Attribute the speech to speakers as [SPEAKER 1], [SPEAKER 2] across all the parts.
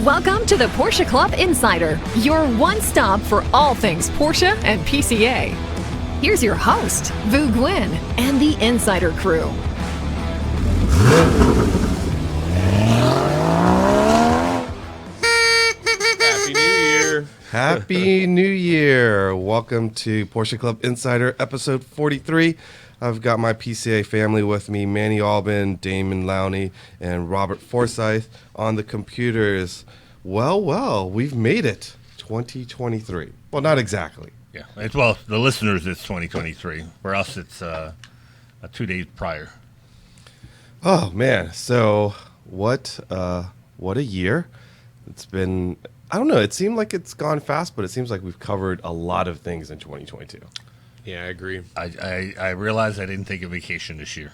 [SPEAKER 1] Welcome to the Porsche Club Insider, your one stop for all things Porsche and PCA. Here's your host, Vu Gwyn, and the Insider crew.
[SPEAKER 2] Happy New Year.
[SPEAKER 3] Happy New Year. Welcome to Porsche Club Insider, episode 43. I've got my PCA family with me, Manny Albin, Damon Lowney, and Robert Forsyth on the computers. Well, we've made it. 2023. Well, not exactly.
[SPEAKER 4] Yeah. Well, the listeners, it's 2023. For us, it's 2 days prior.
[SPEAKER 3] Oh, man. So what a year. It's been, I don't know, it seemed like it's gone fast, but it seems like we've covered a lot of things in 2022.
[SPEAKER 2] Yeah, I agree.
[SPEAKER 4] I realized I didn't take a vacation this year.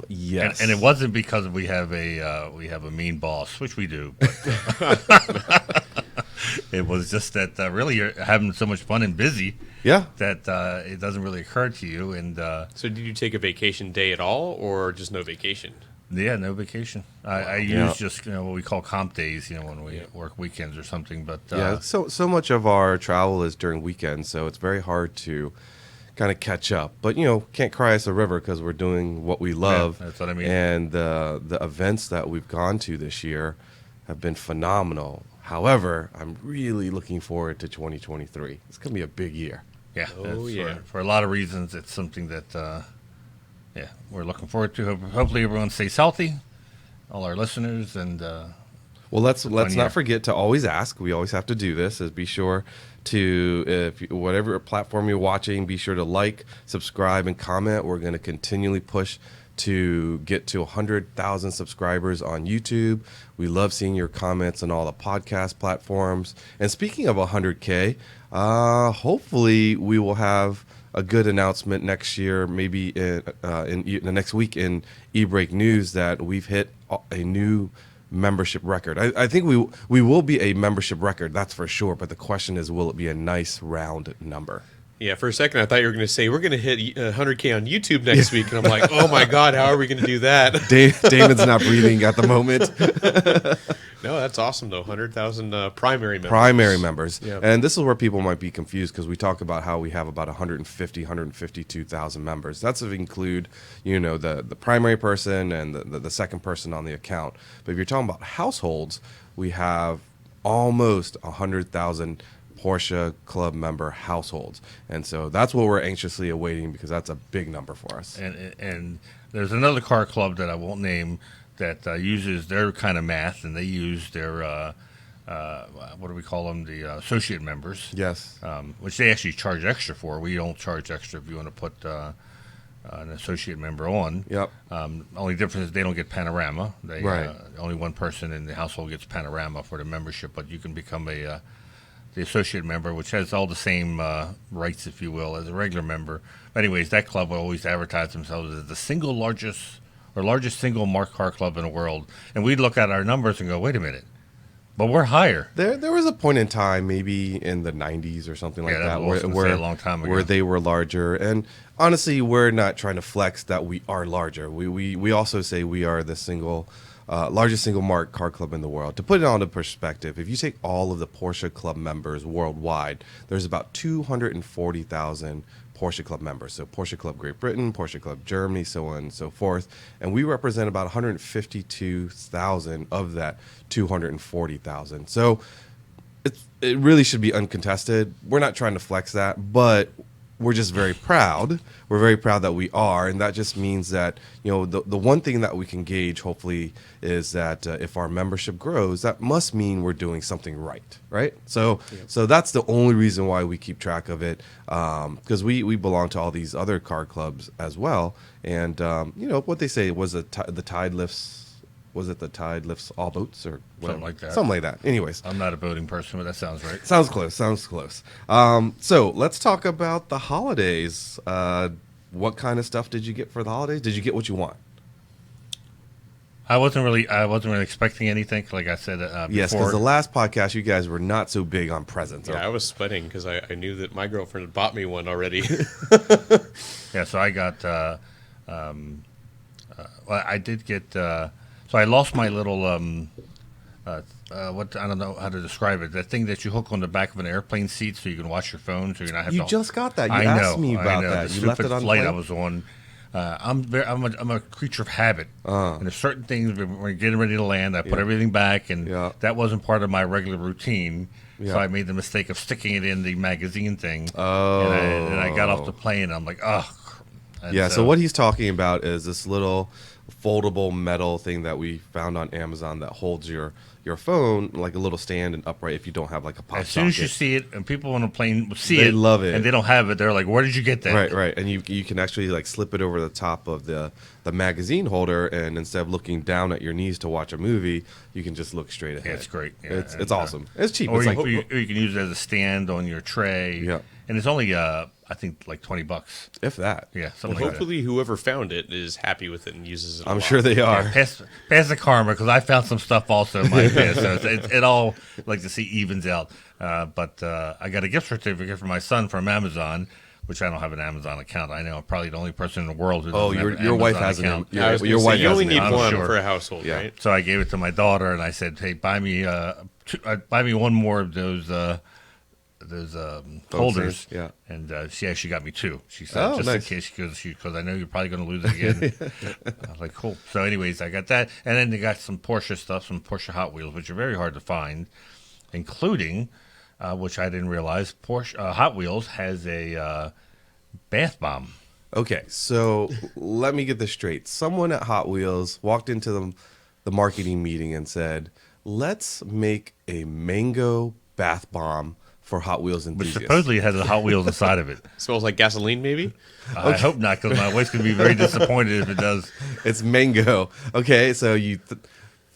[SPEAKER 3] Yes.
[SPEAKER 4] And it wasn't because we have a mean boss, which we do. But it was just that really you're having so much fun and busy.
[SPEAKER 3] Yeah.
[SPEAKER 4] That it doesn't really occur to you. And
[SPEAKER 2] So did you take a vacation day at all, or just no vacation?
[SPEAKER 4] yeah, no vacation. I use just what we call comp days, when we work weekends or something. But
[SPEAKER 3] so much of our travel is during weekends, so it's very hard to kind of catch up. But can't cry us a river because we're doing what we love.
[SPEAKER 4] Yeah, that's what I mean.
[SPEAKER 3] And the events that we've gone to this year have been phenomenal. However, I'm really looking forward to 2023. It's gonna be a big year.
[SPEAKER 4] Yeah.
[SPEAKER 2] Oh, yeah.
[SPEAKER 4] For a lot of reasons, it's something that we're looking forward to. Hopefully, everyone stays healthy, all our listeners, and
[SPEAKER 3] Well, let's not forget to always ask. We always have to do this. Is be sure to, whatever platform you're watching, be sure to like, subscribe, and comment. We're going to continually push to get to 100,000 subscribers on YouTube. We love seeing your comments on all the podcast platforms. And speaking of 100K, hopefully we will have a good announcement next year, maybe in the next week in eBreak News, that we've hit a new membership record. I think we will be a membership record, that's for sure. But the question is, will it be a nice round number?
[SPEAKER 2] Yeah, for a second I thought you were going to say we're going to hit 100K on YouTube next week, and I'm like, oh my God, how are we going to do that?
[SPEAKER 3] Damon's not breathing at the moment.
[SPEAKER 2] No, that's awesome though. 100,000 primary members.
[SPEAKER 3] Primary members.
[SPEAKER 2] Yep.
[SPEAKER 3] And this is where people might be confused, because we talk about how we have about 152,000 members. That's if you include, the primary person and the second person on the account. But if you're talking about households, we have almost 100,000 Porsche Club member households. And so that's what we're anxiously awaiting, because that's a big number for us.
[SPEAKER 4] and there's another car club that I won't name that uses their kind of math, and they use their what do we call them? The associate members.
[SPEAKER 3] Yes.
[SPEAKER 4] Which they actually charge extra for. We don't charge extra if you want to put an associate member on.
[SPEAKER 3] Yep.
[SPEAKER 4] Only difference is they don't get panorama. They
[SPEAKER 3] Right.
[SPEAKER 4] Only one person in the household gets panorama for the membership, but you can become the associate member, which has all the same rights, if you will, as a regular member. But anyways, that club will always advertise themselves as the largest single marked car club in the world. And we'd look at our numbers and go, wait a minute, but we're higher.
[SPEAKER 3] There was a point in time, maybe in the 90s or something like that,
[SPEAKER 4] where a long time ago,
[SPEAKER 3] where they were larger. And honestly, we're not trying to flex that we are larger. We also say we are the largest single marked car club in the world. To put it into perspective, if you take all of the Porsche Club members worldwide, there's about 240,000 Porsche Club members. So Porsche Club Great Britain, Porsche Club Germany, so on and so forth. And we represent about 152,000 of that 240,000. So it really should be uncontested. We're not trying to flex that, but we're just very proud. We're very proud that we are, and that just means that the one thing that we can gauge, hopefully, is that if our membership grows, that must mean we're doing something right? So that's the only reason why we keep track of it, because we belong to all these other car clubs as well, and what they say was the tide lifts. Was it the tide lifts all boats, or whatever?
[SPEAKER 4] Something like that.
[SPEAKER 3] Something like that. Anyways.
[SPEAKER 4] I'm not a boating person, but that sounds right.
[SPEAKER 3] Sounds close. So let's talk about the holidays. What kind of stuff did you get for the holidays? Did you get what you want?
[SPEAKER 4] I wasn't really expecting anything. Like I said before.
[SPEAKER 3] Yes, because the last podcast, you guys were not so big on presents.
[SPEAKER 2] Yeah, I was sweating because I knew that my girlfriend had bought me one already.
[SPEAKER 4] Yeah, so I got. I did get. So I lost my little what I don't know how to describe it. That thing that you hook on the back of an airplane seat so you can watch your phone, so you're not having.
[SPEAKER 3] You just got that. You
[SPEAKER 4] I
[SPEAKER 3] asked
[SPEAKER 4] know,
[SPEAKER 3] me about
[SPEAKER 4] I know.
[SPEAKER 3] that.
[SPEAKER 4] The
[SPEAKER 3] You left it on
[SPEAKER 4] flight
[SPEAKER 3] plane?
[SPEAKER 4] I was on. I'm a creature of habit, and there's certain things when we're getting ready to land, I put everything back, and that wasn't part of my regular routine. So I made the mistake of sticking it in the magazine thing. And I got off the plane, and I'm like, oh. And
[SPEAKER 3] so what he's talking about is this little foldable metal thing that we found on Amazon that holds your phone like a little stand and upright if you don't have like a pop
[SPEAKER 4] as soon as you
[SPEAKER 3] socket.
[SPEAKER 4] see it, and people on the plane will see
[SPEAKER 3] They
[SPEAKER 4] it,
[SPEAKER 3] love it.
[SPEAKER 4] and they don't have it, they're like, where did you get that?
[SPEAKER 3] Right, and you can actually like slip it over the top of the magazine holder, and instead of looking down at your knees to watch a movie, you can just look straight ahead.
[SPEAKER 4] Yeah, it's great. Yeah,
[SPEAKER 3] It's awesome. It's cheap.
[SPEAKER 4] Or
[SPEAKER 3] It's
[SPEAKER 4] you can use it as a stand on your tray.
[SPEAKER 3] Yeah.
[SPEAKER 4] And it's only, I think, like $20.
[SPEAKER 3] if that.
[SPEAKER 4] Yeah, something
[SPEAKER 2] Well,
[SPEAKER 4] like that.
[SPEAKER 2] hopefully, whoever found it is happy with it and uses it.
[SPEAKER 3] I'm sure they are.
[SPEAKER 4] Pass the karma, because I found some stuff also in my past. So it all, like to see, evens out. But I got a gift certificate for my son from Amazon, which I don't have an Amazon account. I know I'm probably the only person in the world who doesn't have an
[SPEAKER 3] your wife
[SPEAKER 4] Amazon
[SPEAKER 3] has
[SPEAKER 4] account.
[SPEAKER 3] your wife
[SPEAKER 2] you
[SPEAKER 3] has
[SPEAKER 2] only
[SPEAKER 3] an
[SPEAKER 2] need
[SPEAKER 3] Amazon.
[SPEAKER 2] one
[SPEAKER 4] sure.
[SPEAKER 2] for a household,
[SPEAKER 3] Yeah.
[SPEAKER 2] right?
[SPEAKER 4] So I gave it to my daughter, and I said, "Hey, buy me one more of those holders."
[SPEAKER 3] stands, yeah.
[SPEAKER 4] And she actually got me two. She said, just
[SPEAKER 3] nice.
[SPEAKER 4] in case, because I know you're probably going to lose it again. I was like, cool. So, anyways, I got that, and then they got some Porsche stuff, some Porsche Hot Wheels, which are very hard to find, including, which I didn't realize, Porsche Hot Wheels has a bath bomb.
[SPEAKER 3] Okay, so let me get this straight. Someone at Hot Wheels walked into the marketing meeting and said, "Let's make a mango bath bomb for Hot Wheels
[SPEAKER 4] Which
[SPEAKER 3] enthusiasts."
[SPEAKER 4] supposedly has a Hot Wheels inside of it.
[SPEAKER 2] Smells like gasoline, maybe.
[SPEAKER 4] I hope not, because my wife's going to be very disappointed if it does.
[SPEAKER 3] It's mango. Okay, so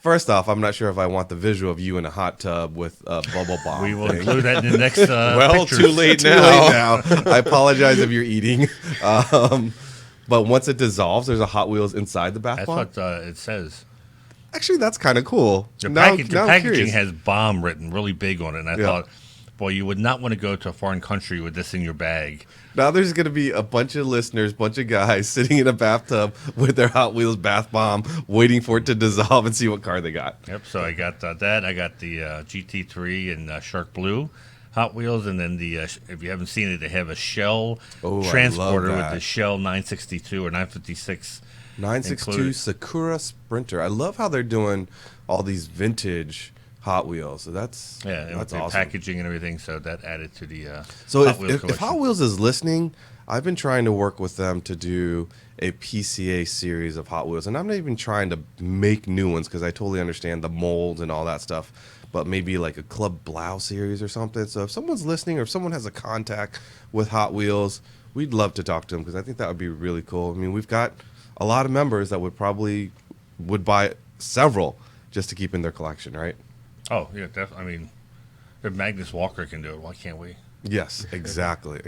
[SPEAKER 3] first off, I'm not sure if I want the visual of you in a hot tub with a bubble bomb.
[SPEAKER 4] We will
[SPEAKER 3] thing.
[SPEAKER 4] include that in the next
[SPEAKER 2] Well,
[SPEAKER 4] pictures.
[SPEAKER 2] too late
[SPEAKER 3] Too
[SPEAKER 2] now.
[SPEAKER 3] late now. I apologize if you're eating. But once it dissolves, there's a Hot Wheels inside the bath
[SPEAKER 4] That's
[SPEAKER 3] bomb.
[SPEAKER 4] what it says.
[SPEAKER 3] Actually, that's kind of cool.
[SPEAKER 4] The,
[SPEAKER 3] Now I'm
[SPEAKER 4] packaging
[SPEAKER 3] curious.
[SPEAKER 4] has bomb written really big on it, and I
[SPEAKER 3] Yeah.
[SPEAKER 4] thought, boy, you would not want to go to a foreign country with this in your bag.
[SPEAKER 3] Now there's going to be a bunch of listeners, bunch of guys sitting in a bathtub with their Hot Wheels bath bomb, waiting for it to dissolve and see what car they got.
[SPEAKER 4] Yep. So I got that. I got the GT3 and Shark Blue Hot Wheels, and then the if you haven't seen it, they have a Shell
[SPEAKER 3] Oh, I
[SPEAKER 4] transporter
[SPEAKER 3] love
[SPEAKER 4] with
[SPEAKER 3] that.
[SPEAKER 4] the Shell 962 or 956.
[SPEAKER 3] 962
[SPEAKER 4] included.
[SPEAKER 3] Sakura Sprinter. I love how they're doing all these vintage Hot Wheels. So that's
[SPEAKER 4] With the
[SPEAKER 3] awesome.
[SPEAKER 4] packaging and everything. So that added to the
[SPEAKER 3] So
[SPEAKER 4] Hot Wheels
[SPEAKER 3] if
[SPEAKER 4] collection.
[SPEAKER 3] Hot Wheels is listening, I've been trying to work with them to do a PCA series of Hot Wheels, and I'm not even trying to make new ones because I totally understand the molds and all that stuff. But maybe like a Club Blau series or something. So if someone's listening or if someone has a contact with Hot Wheels, we'd love to talk to them because I think that would be really cool. I mean, we've got a lot of members that would buy several just to keep in their collection, right?
[SPEAKER 4] Oh yeah, definitely. I mean, if Magnus Walker can do it, why can't we?
[SPEAKER 3] Yes, exactly.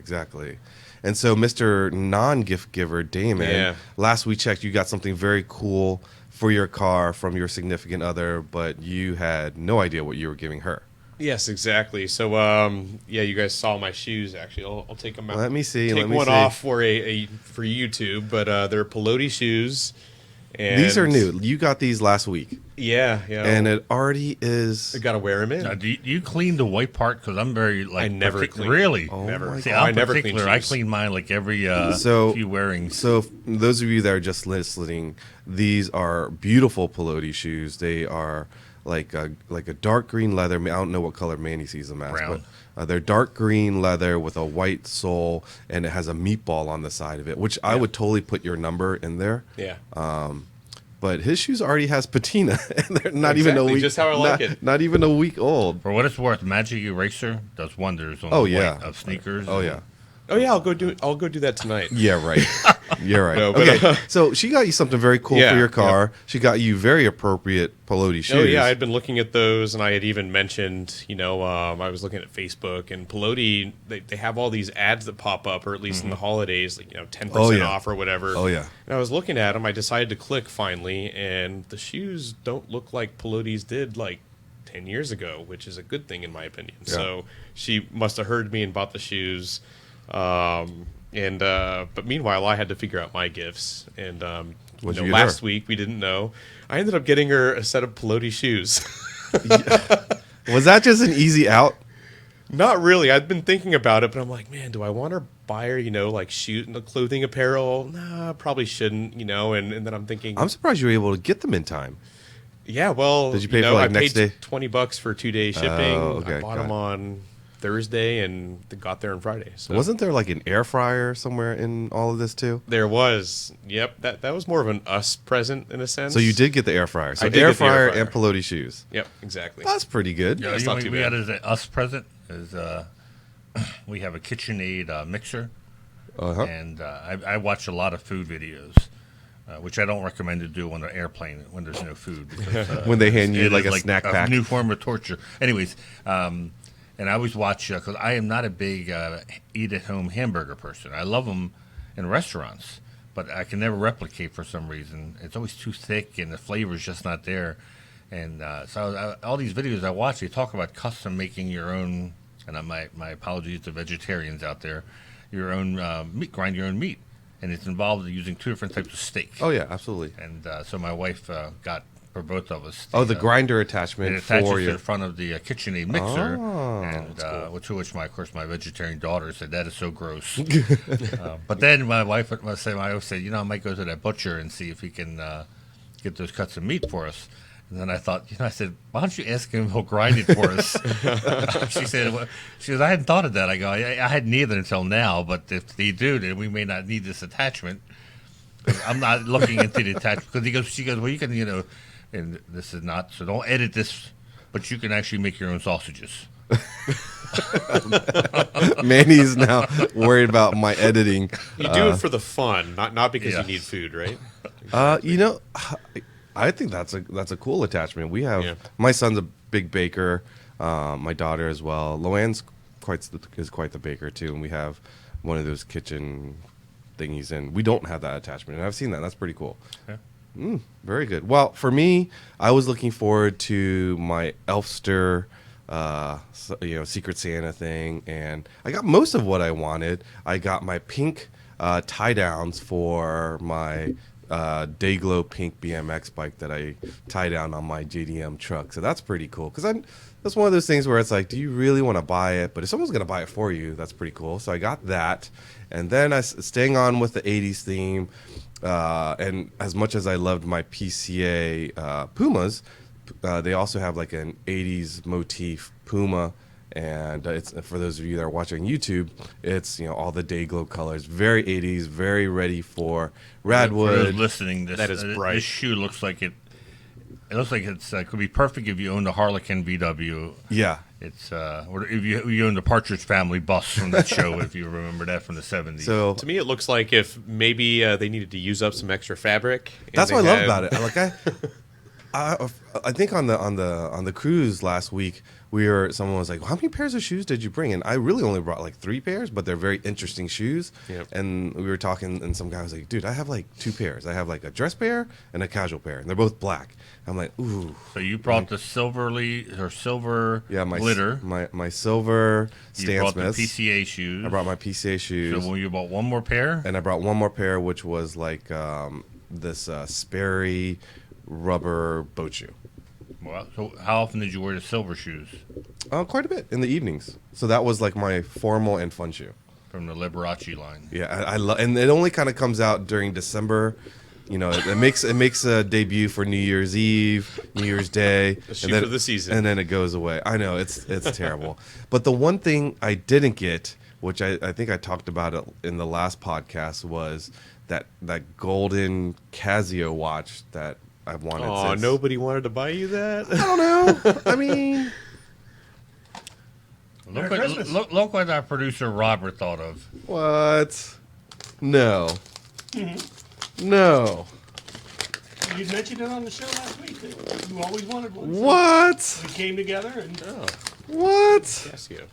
[SPEAKER 3] And so, Mr. Non-gift giver, Damon, last we checked, you got something very cool for your car from your significant other, but you had no idea what you were giving her.
[SPEAKER 2] Yes, exactly. So, you guys saw my shoes. Actually, I'll take them out.
[SPEAKER 3] Let me see.
[SPEAKER 2] Take
[SPEAKER 3] let me
[SPEAKER 2] one
[SPEAKER 3] see.
[SPEAKER 2] off for for YouTube, but they're Pelote shoes. And
[SPEAKER 3] These are new. You got these last week,
[SPEAKER 2] Yeah.
[SPEAKER 3] and it already is.
[SPEAKER 2] I gotta wear them in.
[SPEAKER 4] Now, do you clean the white part? Because I'm very
[SPEAKER 2] I never clean.
[SPEAKER 4] Really.
[SPEAKER 3] Oh
[SPEAKER 2] Never.
[SPEAKER 3] my
[SPEAKER 4] See,
[SPEAKER 3] God.
[SPEAKER 4] I'm
[SPEAKER 2] I never clean
[SPEAKER 4] particular. I
[SPEAKER 2] shoes.
[SPEAKER 4] clean mine like every
[SPEAKER 3] So-
[SPEAKER 4] few wearings.
[SPEAKER 3] So, those of you that are just listening, these are beautiful Pelote shoes. They are like a dark green leather. I don't know what color Manny sees them as,
[SPEAKER 4] Brown.
[SPEAKER 3] but they're dark green leather with a white sole, and it has a meatball on the side of it, which I would totally put your number in there.
[SPEAKER 2] Yeah.
[SPEAKER 3] But his shoes already has patina, and they're not even a
[SPEAKER 2] Exactly,
[SPEAKER 3] week.
[SPEAKER 2] just how I like it.
[SPEAKER 3] Not even a week old.
[SPEAKER 4] For what it's worth, Magic Eraser does wonders on
[SPEAKER 3] Oh,
[SPEAKER 4] the
[SPEAKER 3] yeah.
[SPEAKER 4] white of sneakers.
[SPEAKER 3] Oh yeah.
[SPEAKER 2] Oh yeah, I'll go do that tonight.
[SPEAKER 3] Yeah, right. You're right.
[SPEAKER 2] No, but,
[SPEAKER 3] okay, so she got you something very cool
[SPEAKER 2] Yeah,
[SPEAKER 3] for your car. She got you very appropriate Pelote shoes.
[SPEAKER 2] Oh yeah, I'd been looking at those, and I had even mentioned, I was looking at Facebook and Pelote. They have all these ads that pop up, or at least in the holidays, like 10%
[SPEAKER 3] Oh, yeah.
[SPEAKER 2] off or whatever.
[SPEAKER 3] Oh, yeah.
[SPEAKER 2] And I was looking at them. I decided to click finally, and the shoes don't look like Pelote's did like 10 years ago, which is a good thing in my opinion.
[SPEAKER 3] Yeah.
[SPEAKER 2] So she must have heard me and bought the shoes. But meanwhile, I had to figure out my gifts, and
[SPEAKER 3] What'd you get
[SPEAKER 2] last
[SPEAKER 3] her?
[SPEAKER 2] week we didn't know. I ended up getting her a set of Pelote shoes.
[SPEAKER 3] Was that just an easy out?
[SPEAKER 2] Not really. I've been thinking about it, but I'm like, man, do I want to buy her, like clothing apparel? Nah, probably shouldn't, and then I'm thinking,
[SPEAKER 3] I'm surprised you were able to get them in time.
[SPEAKER 2] yeah, well,
[SPEAKER 3] Did you pay for like
[SPEAKER 2] I
[SPEAKER 3] next
[SPEAKER 2] paid
[SPEAKER 3] day?
[SPEAKER 2] $20 for 2-day shipping.
[SPEAKER 3] okay,
[SPEAKER 2] I bought
[SPEAKER 3] got
[SPEAKER 2] them
[SPEAKER 3] it.
[SPEAKER 2] on Thursday and they got there on Friday. So
[SPEAKER 3] Wasn't there like an air fryer somewhere in all of this too?
[SPEAKER 2] there was, yep, that was more of an us present in a sense.
[SPEAKER 3] So you did get the air fryer. So
[SPEAKER 2] I did
[SPEAKER 3] air
[SPEAKER 2] get the air
[SPEAKER 3] fryer
[SPEAKER 2] fryer.
[SPEAKER 3] and Pelote shoes.
[SPEAKER 2] Yep, exactly.
[SPEAKER 3] That's pretty good.
[SPEAKER 4] Yeah,
[SPEAKER 2] That's
[SPEAKER 4] you know
[SPEAKER 2] not
[SPEAKER 4] what
[SPEAKER 2] too
[SPEAKER 4] we
[SPEAKER 2] bad.
[SPEAKER 4] got as an us present is we have a KitchenAid mixer,
[SPEAKER 3] Uh-huh.
[SPEAKER 4] and I watch a lot of food videos, which I don't recommend to do on an airplane when there's no food. Because,
[SPEAKER 3] When they hand you
[SPEAKER 4] it
[SPEAKER 3] like
[SPEAKER 4] is
[SPEAKER 3] a snack pack.
[SPEAKER 4] new form of torture. Anyways, and I always watch because I am not a big eat-at-home hamburger person. I love them in restaurants, but I can never replicate for some reason. It's always too thick, and the flavor's just not there. And all these videos I watch, they talk about custom making your own. And my apologies to vegetarians out there. Your own meat, grind your own meat, and it's involved in using 2 different types of steak.
[SPEAKER 3] Oh yeah, absolutely.
[SPEAKER 4] And so my wife got for both of us.
[SPEAKER 3] Oh, the grinder attachment
[SPEAKER 4] It attaches
[SPEAKER 3] for
[SPEAKER 4] to
[SPEAKER 3] your.
[SPEAKER 4] the front of the KitchenAid mixer,
[SPEAKER 3] Oh,
[SPEAKER 4] and to which my vegetarian daughter said that is so gross. But then my wife would say, I always said, I might go to that butcher and see if he can get those cuts of meat for us. And then I thought, I said, why don't you ask him if he'll grind it for us? She said, I hadn't thought of that. I go, I hadn't either until now, but if they do, then we may not need this attachment. I'm not looking into the attachment. Because she goes, well, you can, and this is not, so don't edit this, but you can actually make your own sausages.
[SPEAKER 3] Manny's now worried about my editing.
[SPEAKER 2] You do it for the fun, not because
[SPEAKER 4] Yes.
[SPEAKER 2] you need food, right?
[SPEAKER 3] I think that's a cool attachment. We have my son's a big baker, my daughter as well. Loanne's is quite the baker too, and we have one of those kitchen thingies, and we don't have that attachment. And I've seen that. That's pretty cool.
[SPEAKER 4] Yeah.
[SPEAKER 3] Very good. Well, for me, I was looking forward to my Elfster, Secret Santa thing, and I got most of what I wanted. I got my pink tie downs for my Dayglow pink BMX bike that I tie down on my JDM truck. So that's pretty cool because that's one of those things where it's like, do you really want to buy it? But if someone's going to buy it for you, that's pretty cool. So I got that. And then staying on with the 80s theme, and as much as I loved my PCA Pumas, they also have like an 80s motif Puma. And it's for those of you that are watching YouTube, it's all the Dayglow colors, very 80s, very ready for
[SPEAKER 4] For
[SPEAKER 3] Radwood.
[SPEAKER 4] those listening,
[SPEAKER 2] That is bright.
[SPEAKER 4] This shoe looks like it. It looks like it's could be perfect if you owned a Harlequin VW.
[SPEAKER 3] Yeah,
[SPEAKER 4] It's or if you owned the Partridge Family bus from that show, if you remember that from the 70s.
[SPEAKER 3] so
[SPEAKER 2] To me, it looks like if maybe they needed to use up some extra fabric. and
[SPEAKER 3] that's
[SPEAKER 2] they
[SPEAKER 3] what I love
[SPEAKER 2] had-
[SPEAKER 3] about it. I think on the cruise last week, someone was like, "How many pairs of shoes did you bring?" And I really only brought like 3 pairs, but they're very interesting shoes.
[SPEAKER 2] Yep.
[SPEAKER 3] And we were talking, and some guy was like, "Dude, I have like 2 pairs. I have like a dress pair and a casual pair, and they're both black." I'm like, "Ooh."
[SPEAKER 4] So you brought the silver
[SPEAKER 3] Yeah, my
[SPEAKER 4] glitter.
[SPEAKER 3] my silver
[SPEAKER 4] You
[SPEAKER 3] Stan
[SPEAKER 4] brought the
[SPEAKER 3] Smiths.
[SPEAKER 4] PCA shoes.
[SPEAKER 3] I brought my PCA shoes,
[SPEAKER 4] So when you bought one more pair,
[SPEAKER 3] and I brought one more pair, which was like this Sperry rubber boat shoe.
[SPEAKER 4] well, so how often did you wear the silver shoes
[SPEAKER 3] Quite a bit in the evenings. So that was like my formal and fun shoe.
[SPEAKER 4] from the Liberace line?
[SPEAKER 3] Yeah, I love, and it only kind of comes out during December. It makes a debut for New Year's Eve, New Year's Day,
[SPEAKER 2] A shoe for the season.
[SPEAKER 3] and then it goes away. I know it's terrible. But the one thing I didn't get, which I think I talked about it in the last podcast, was that golden Casio watch that I've wanted.
[SPEAKER 2] Oh,
[SPEAKER 3] since.
[SPEAKER 2] nobody wanted to buy you that?
[SPEAKER 3] I don't know. I mean,
[SPEAKER 4] Look what our producer Robert thought of.
[SPEAKER 3] what? No. No.
[SPEAKER 5] You mentioned it on the show last week. That you always wanted one. So
[SPEAKER 3] What?
[SPEAKER 5] we came together and
[SPEAKER 3] What?
[SPEAKER 2] Casio.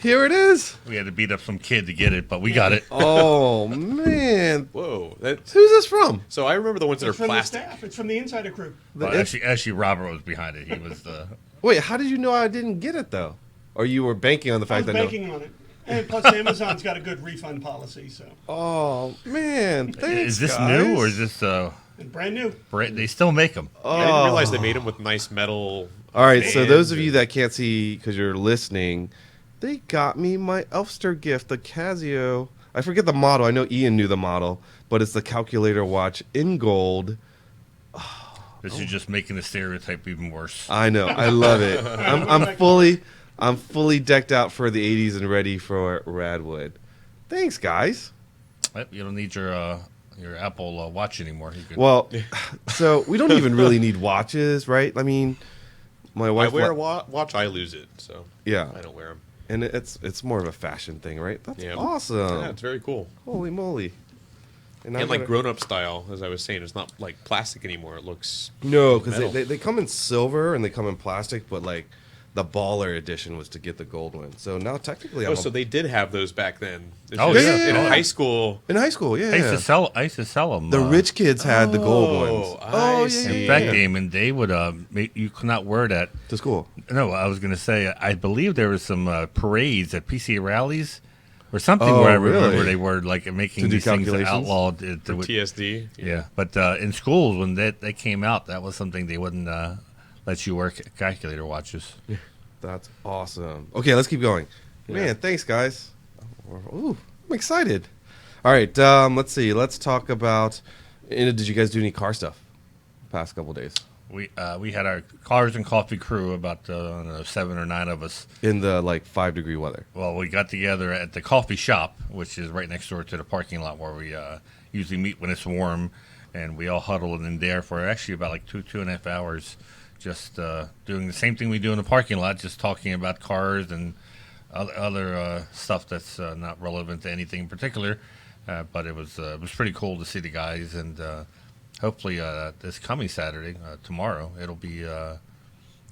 [SPEAKER 3] Here it is.
[SPEAKER 4] We had to beat up some kid to get it, but we got it.
[SPEAKER 3] Oh man.
[SPEAKER 2] Whoa. That,
[SPEAKER 3] Who's this from?
[SPEAKER 2] so I remember the ones that are
[SPEAKER 5] it's from
[SPEAKER 2] plastic.
[SPEAKER 5] the staff. It's from the insider crew.
[SPEAKER 4] But actually, Robert was behind it. He was the.
[SPEAKER 3] Wait, how did you know I didn't get it though? Or you were banking on the
[SPEAKER 5] I
[SPEAKER 3] fact
[SPEAKER 5] was
[SPEAKER 3] that
[SPEAKER 5] banking on it. And plus, Amazon's got a good refund policy. So
[SPEAKER 3] Oh man, thanks,
[SPEAKER 4] Is this
[SPEAKER 3] guys.
[SPEAKER 4] new or is this?
[SPEAKER 5] And brand new.
[SPEAKER 4] They still make them.
[SPEAKER 2] I didn't realize they made them with nice metal.
[SPEAKER 3] All right, so
[SPEAKER 2] bands
[SPEAKER 3] those of
[SPEAKER 2] and-
[SPEAKER 3] you that can't see because you're listening, they got me my Elfster gift, the Casio. I forget the model. I know Ian knew the model, but it's the calculator watch in gold.
[SPEAKER 4] This is just making the stereotype even worse.
[SPEAKER 3] I know. I love it. I'm fully decked out for the 80s and ready for Radwood. Thanks, guys.
[SPEAKER 4] You don't need your Apple Watch anymore. You can,
[SPEAKER 3] Well, so we don't even really need watches, right? I mean, my
[SPEAKER 2] I
[SPEAKER 3] wife
[SPEAKER 2] wear a watch, I lose it, so
[SPEAKER 3] Yeah.
[SPEAKER 2] I don't wear them.
[SPEAKER 3] and it's more of a fashion thing, right? That's
[SPEAKER 2] Yeah.
[SPEAKER 3] awesome.
[SPEAKER 2] Yeah, it's very cool.
[SPEAKER 3] Holy moly.
[SPEAKER 2] And
[SPEAKER 3] I'm
[SPEAKER 2] like
[SPEAKER 3] gonna-
[SPEAKER 2] grown-up style, as I was saying, it's not like plastic anymore. It looks
[SPEAKER 3] No, because
[SPEAKER 2] metal.
[SPEAKER 3] they come in silver and they come in plastic, but like the baller edition was to get the gold one. So now technically I'm
[SPEAKER 2] so they did have those back then. It's
[SPEAKER 4] Oh,
[SPEAKER 2] just
[SPEAKER 3] yeah.
[SPEAKER 2] in
[SPEAKER 3] Yeah.
[SPEAKER 2] high school.
[SPEAKER 3] in high school, yeah.
[SPEAKER 4] I used to sell them.
[SPEAKER 3] The rich kids had the gold ones.
[SPEAKER 2] I
[SPEAKER 3] yeah,
[SPEAKER 2] see.
[SPEAKER 4] In fact, Damon, they would you could not wear that.
[SPEAKER 3] To school.
[SPEAKER 4] No, I was going to say, I believe there was some parades at PCA rallies or something
[SPEAKER 3] Oh,
[SPEAKER 4] where I remember
[SPEAKER 3] really?
[SPEAKER 4] they were like making
[SPEAKER 3] To do
[SPEAKER 4] these things
[SPEAKER 3] calculations?
[SPEAKER 4] outlawed.
[SPEAKER 2] For TSD.
[SPEAKER 4] Yeah, but in schools when they came out, that was something they wouldn't let you wear calculator watches.
[SPEAKER 3] That's awesome. Okay, let's keep going. Man, thanks, guys. Ooh, I'm excited. All right, let's see. Let's talk about. Did you guys do any car stuff past couple days
[SPEAKER 4] We had our cars and coffee crew, about I don't know, 7 or 9 of us.
[SPEAKER 3] in the like 5-degree weather?
[SPEAKER 4] Well, we got together at the coffee shop, which is right next door to the parking lot where we usually meet when it's warm, and we all huddled in there for actually about like 2.5 hours, just doing the same thing we do in the parking lot, just talking about cars and other stuff that's not relevant to anything in particular. But it was pretty cool to see the guys, and hopefully this coming Saturday, tomorrow, it'll be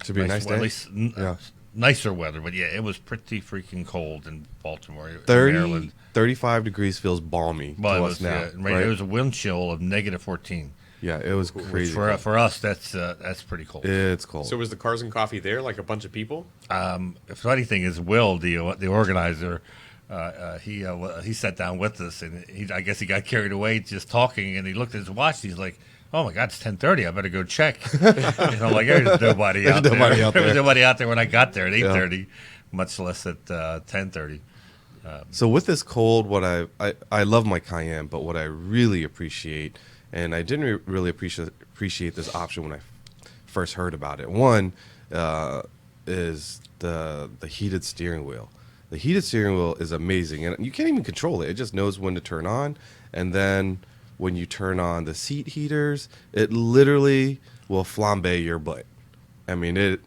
[SPEAKER 3] Should be a nice
[SPEAKER 4] well, at
[SPEAKER 3] day.
[SPEAKER 4] least
[SPEAKER 3] Yeah.
[SPEAKER 4] nicer weather. But yeah, it was pretty freaking cold in Baltimore,
[SPEAKER 3] 30,
[SPEAKER 4] Maryland.
[SPEAKER 3] 35 degrees feels balmy
[SPEAKER 4] Well,
[SPEAKER 3] to
[SPEAKER 4] it
[SPEAKER 3] us
[SPEAKER 4] was,
[SPEAKER 3] now.
[SPEAKER 4] right, it was a wind chill of -14.
[SPEAKER 3] Yeah, it was
[SPEAKER 4] Which
[SPEAKER 3] crazy.
[SPEAKER 4] for us, that's pretty cold.
[SPEAKER 3] It's cold.
[SPEAKER 2] So was the Cars and Coffee there, like a bunch of people?
[SPEAKER 4] The funny thing is, Will, the organizer, he sat down with us, and I guess he got carried away just talking, and he looked at his watch. And he's like, "Oh my God, it's 10:30. I better go check." And I'm like, "There's nobody out there.
[SPEAKER 3] nobody out
[SPEAKER 4] There was
[SPEAKER 3] there.
[SPEAKER 4] nobody out there when I got there at 8:30, much less at 10:30."
[SPEAKER 3] So with this cold, what I love my Cayenne, but what I really appreciate, and I didn't really appreciate this option when I first heard about it. One is the heated steering wheel. The heated steering wheel is amazing, and you can't even control it. It just knows when to turn on, and then when you turn on the seat heaters, it literally will flambe your butt. I mean it.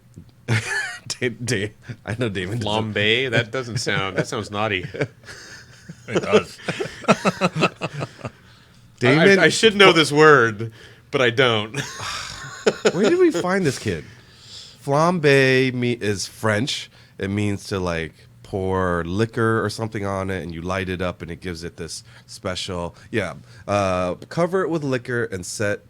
[SPEAKER 3] I know Damon. doesn't-
[SPEAKER 2] Flambe? That sounds naughty.
[SPEAKER 4] It does.
[SPEAKER 3] Damon,
[SPEAKER 2] I should know this word, but I don't.
[SPEAKER 3] where did we find this kid? Flambe is French. It means to like pour liquor or something on it, and you light it up, and it gives it this special. Cover it with liquor and set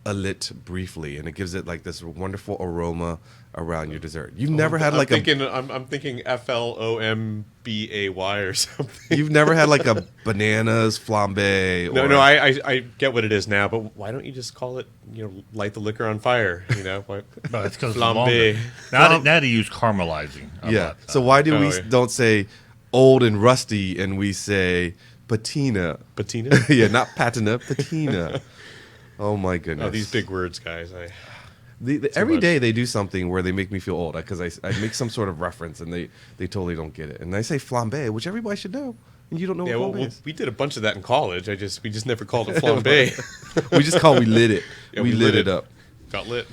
[SPEAKER 3] a lit briefly, and it gives it like this wonderful aroma around your dessert. You've never had like
[SPEAKER 2] I'm thinking FLOMBAY or something.
[SPEAKER 3] you've never had like a bananas flambe.
[SPEAKER 2] No,
[SPEAKER 3] or,
[SPEAKER 2] no, I get what it is now, but why don't you just call it, light the liquor on fire? Why?
[SPEAKER 4] No, it's because
[SPEAKER 2] Flambe.
[SPEAKER 4] now they use caramelizing. How
[SPEAKER 3] yeah.
[SPEAKER 4] about that?
[SPEAKER 3] So why do
[SPEAKER 2] Oh,
[SPEAKER 3] we
[SPEAKER 2] yeah.
[SPEAKER 3] don't say old and rusty, and we say patina?
[SPEAKER 2] Patina?
[SPEAKER 3] Yeah, not patina, patina. Oh my goodness!
[SPEAKER 2] Oh, these big words, guys.
[SPEAKER 3] Every
[SPEAKER 2] much.
[SPEAKER 3] day they do something where they make me feel old because I make some sort of reference and they totally don't get it. And I say flambe, which everybody should know, and you don't know
[SPEAKER 2] Yeah,
[SPEAKER 3] what
[SPEAKER 2] well,
[SPEAKER 3] flambe is.
[SPEAKER 2] we did a bunch of that in college. We just never called it flambe.
[SPEAKER 3] We just call we lit it.
[SPEAKER 2] Yeah,
[SPEAKER 3] we lit it up.
[SPEAKER 2] Got lit.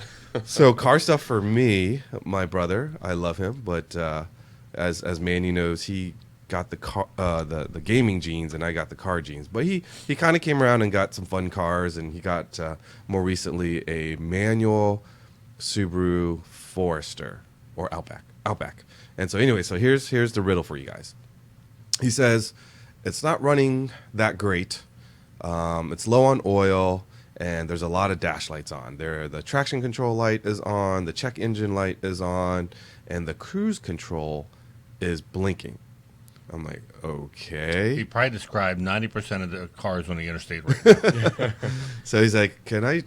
[SPEAKER 3] So car stuff for me, my brother, I love him, but as Manny knows, he got the gaming genes and I got the car genes. But he kind of came around and got some fun cars, and he got more recently a manual Subaru Forester or Outback. And so anyway, here's the riddle for you guys. He says it's not running that great. It's low on oil, and there's a lot of dash lights on. The traction control light is on, the check engine light is on, and the cruise control is blinking. I'm like,
[SPEAKER 4] He
[SPEAKER 3] okay.
[SPEAKER 4] probably described 90% of the cars on the interstate right now.
[SPEAKER 3] So he's like, can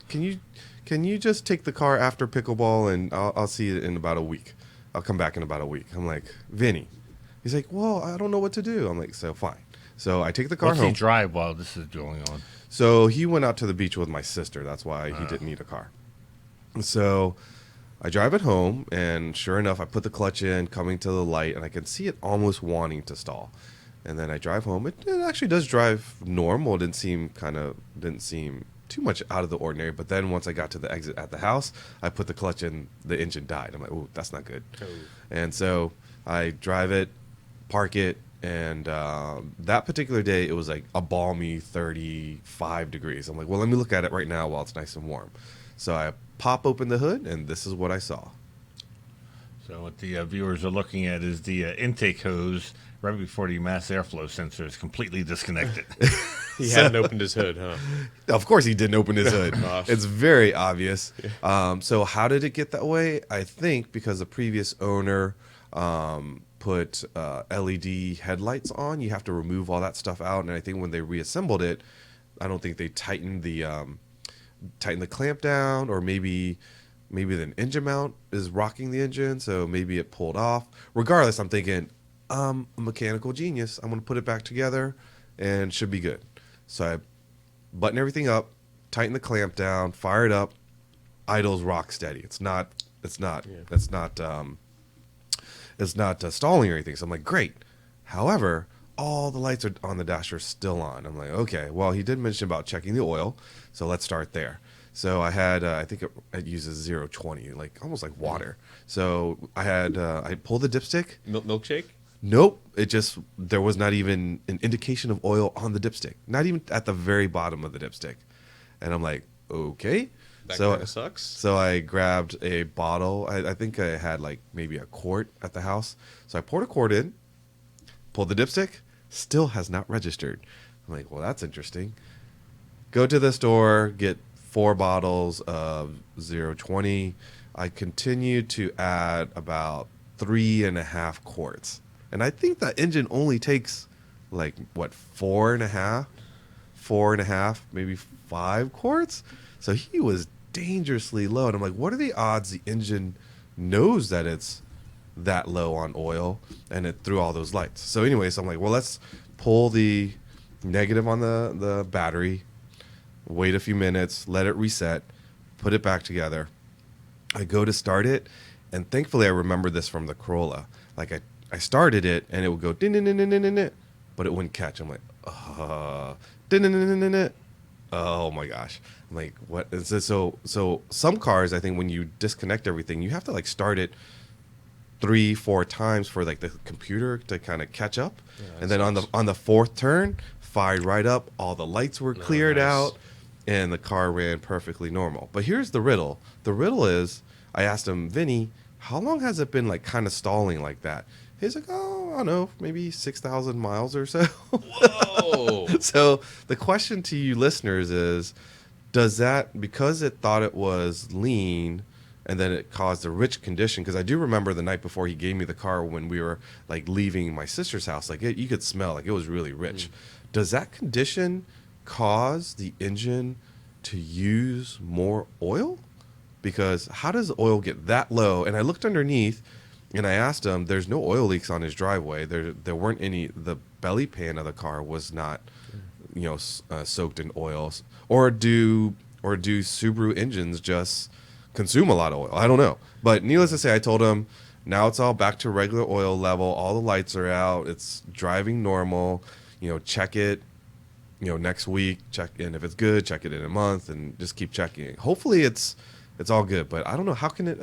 [SPEAKER 3] you just take the car after pickleball and I'll see it in about a week. I'll come back in about a week. I'm like, Vinny. He's like, well, I don't know what to do. I'm like, so fine. So I take the car
[SPEAKER 4] What's
[SPEAKER 3] home.
[SPEAKER 4] he drive while this is going on?
[SPEAKER 3] So he went out to the beach with my sister. That's why he didn't need a car. So I drive it home, and sure enough, I put the clutch in, coming to the light, and I can see it almost wanting to stall. And then I drive home. It actually does drive normal. It didn't seem too much out of the ordinary. But then once I got to the exit at the house, I put the clutch in. The engine died. I'm like, oh, that's not good.
[SPEAKER 2] Oh.
[SPEAKER 3] And so I drive it, park it, and that particular day, it was like a balmy 35 degrees. I'm like, well, let me look at it right now while it's nice and warm. So I pop open the hood, and this is what I saw.
[SPEAKER 4] So what the viewers are looking at is the intake hose right before the mass airflow sensor is completely disconnected.
[SPEAKER 2] He hadn't opened his hood, huh?
[SPEAKER 3] Of course he didn't open his hood.
[SPEAKER 2] Gosh.
[SPEAKER 3] It's very obvious. So how did it get that way? I think because the previous owner put LED headlights on. You have to remove all that stuff out. And I think when they reassembled it, I don't think they tightened the clamp down, or maybe the engine mount is rocking the engine, so maybe it pulled off. Regardless, I'm thinking, I'm a mechanical genius. I'm going to put it back together and should be good. So I button everything up, tighten the clamp down, fire it up, idles rock steady. It's not stalling or anything. So I'm like, great. However, all the lights are on the dash are still on. I'm like, okay, well, he did mention about checking the oil, so let's start there. So I had, I think it uses 0.20, like almost like water. So I pulled the dipstick.
[SPEAKER 2] Milkshake?
[SPEAKER 3] Nope. There was not even an indication of oil on the dipstick. Not even at the very bottom of the dipstick. And I'm like, okay.
[SPEAKER 2] That kind of sucks.
[SPEAKER 3] So I grabbed a bottle. I think I had like maybe a quart at the house. So I poured a quart in, pulled the dipstick, still has not registered. I'm like, well, that's interesting. Go to the store, get 4 bottles of 0.20. I continued to add about 3.5 quarts. And I think that engine only takes like, what, 4.5, maybe 5 quarts? So he was dangerously low. And I'm like, what are the odds the engine knows that it's that low on oil and it threw all those lights? So anyways, I'm like, well, let's pull the negative on the battery, wait a few minutes, let it reset, put it back together. I go to start it, and thankfully I remember this from the Corolla. Like I started it, and it would go din din din din din din, but it wouldn't catch. I'm like, din din din din din din. Oh my gosh! I'm like, what is this? So some cars, I think when you disconnect everything, you have to like start it 3-4 times for like the computer to kind of catch up, and then on the 4th turn, fired right up. All the lights were cleared out, and the car ran perfectly normal. But here's the riddle. The riddle is, I asked him, Vinny, how long has it been like kind of stalling like that? He's like, oh, I don't know, maybe 6,000 miles or so.
[SPEAKER 2] Whoa!
[SPEAKER 3] So the question to you listeners is, does that, because it thought it was lean, and then it caused a rich condition? Because I do remember the night before he gave me the car when we were like leaving my sister's house, like you could smell like it was really rich. Does that condition cause the engine to use more oil? Because how does the oil get that low? And I looked underneath, and I asked him, there's no oil leaks on his driveway. There weren't any. The belly pan of the car was not, soaked in oil. Or do Subaru engines just consume a lot of oil? I don't know. But needless to say, I told him, now it's all back to regular oil level. All the lights are out. It's driving normal. Check it, next week. Check in if it's good. Check it in a month, and just keep checking. Hopefully it's all good, but I don't know, how can it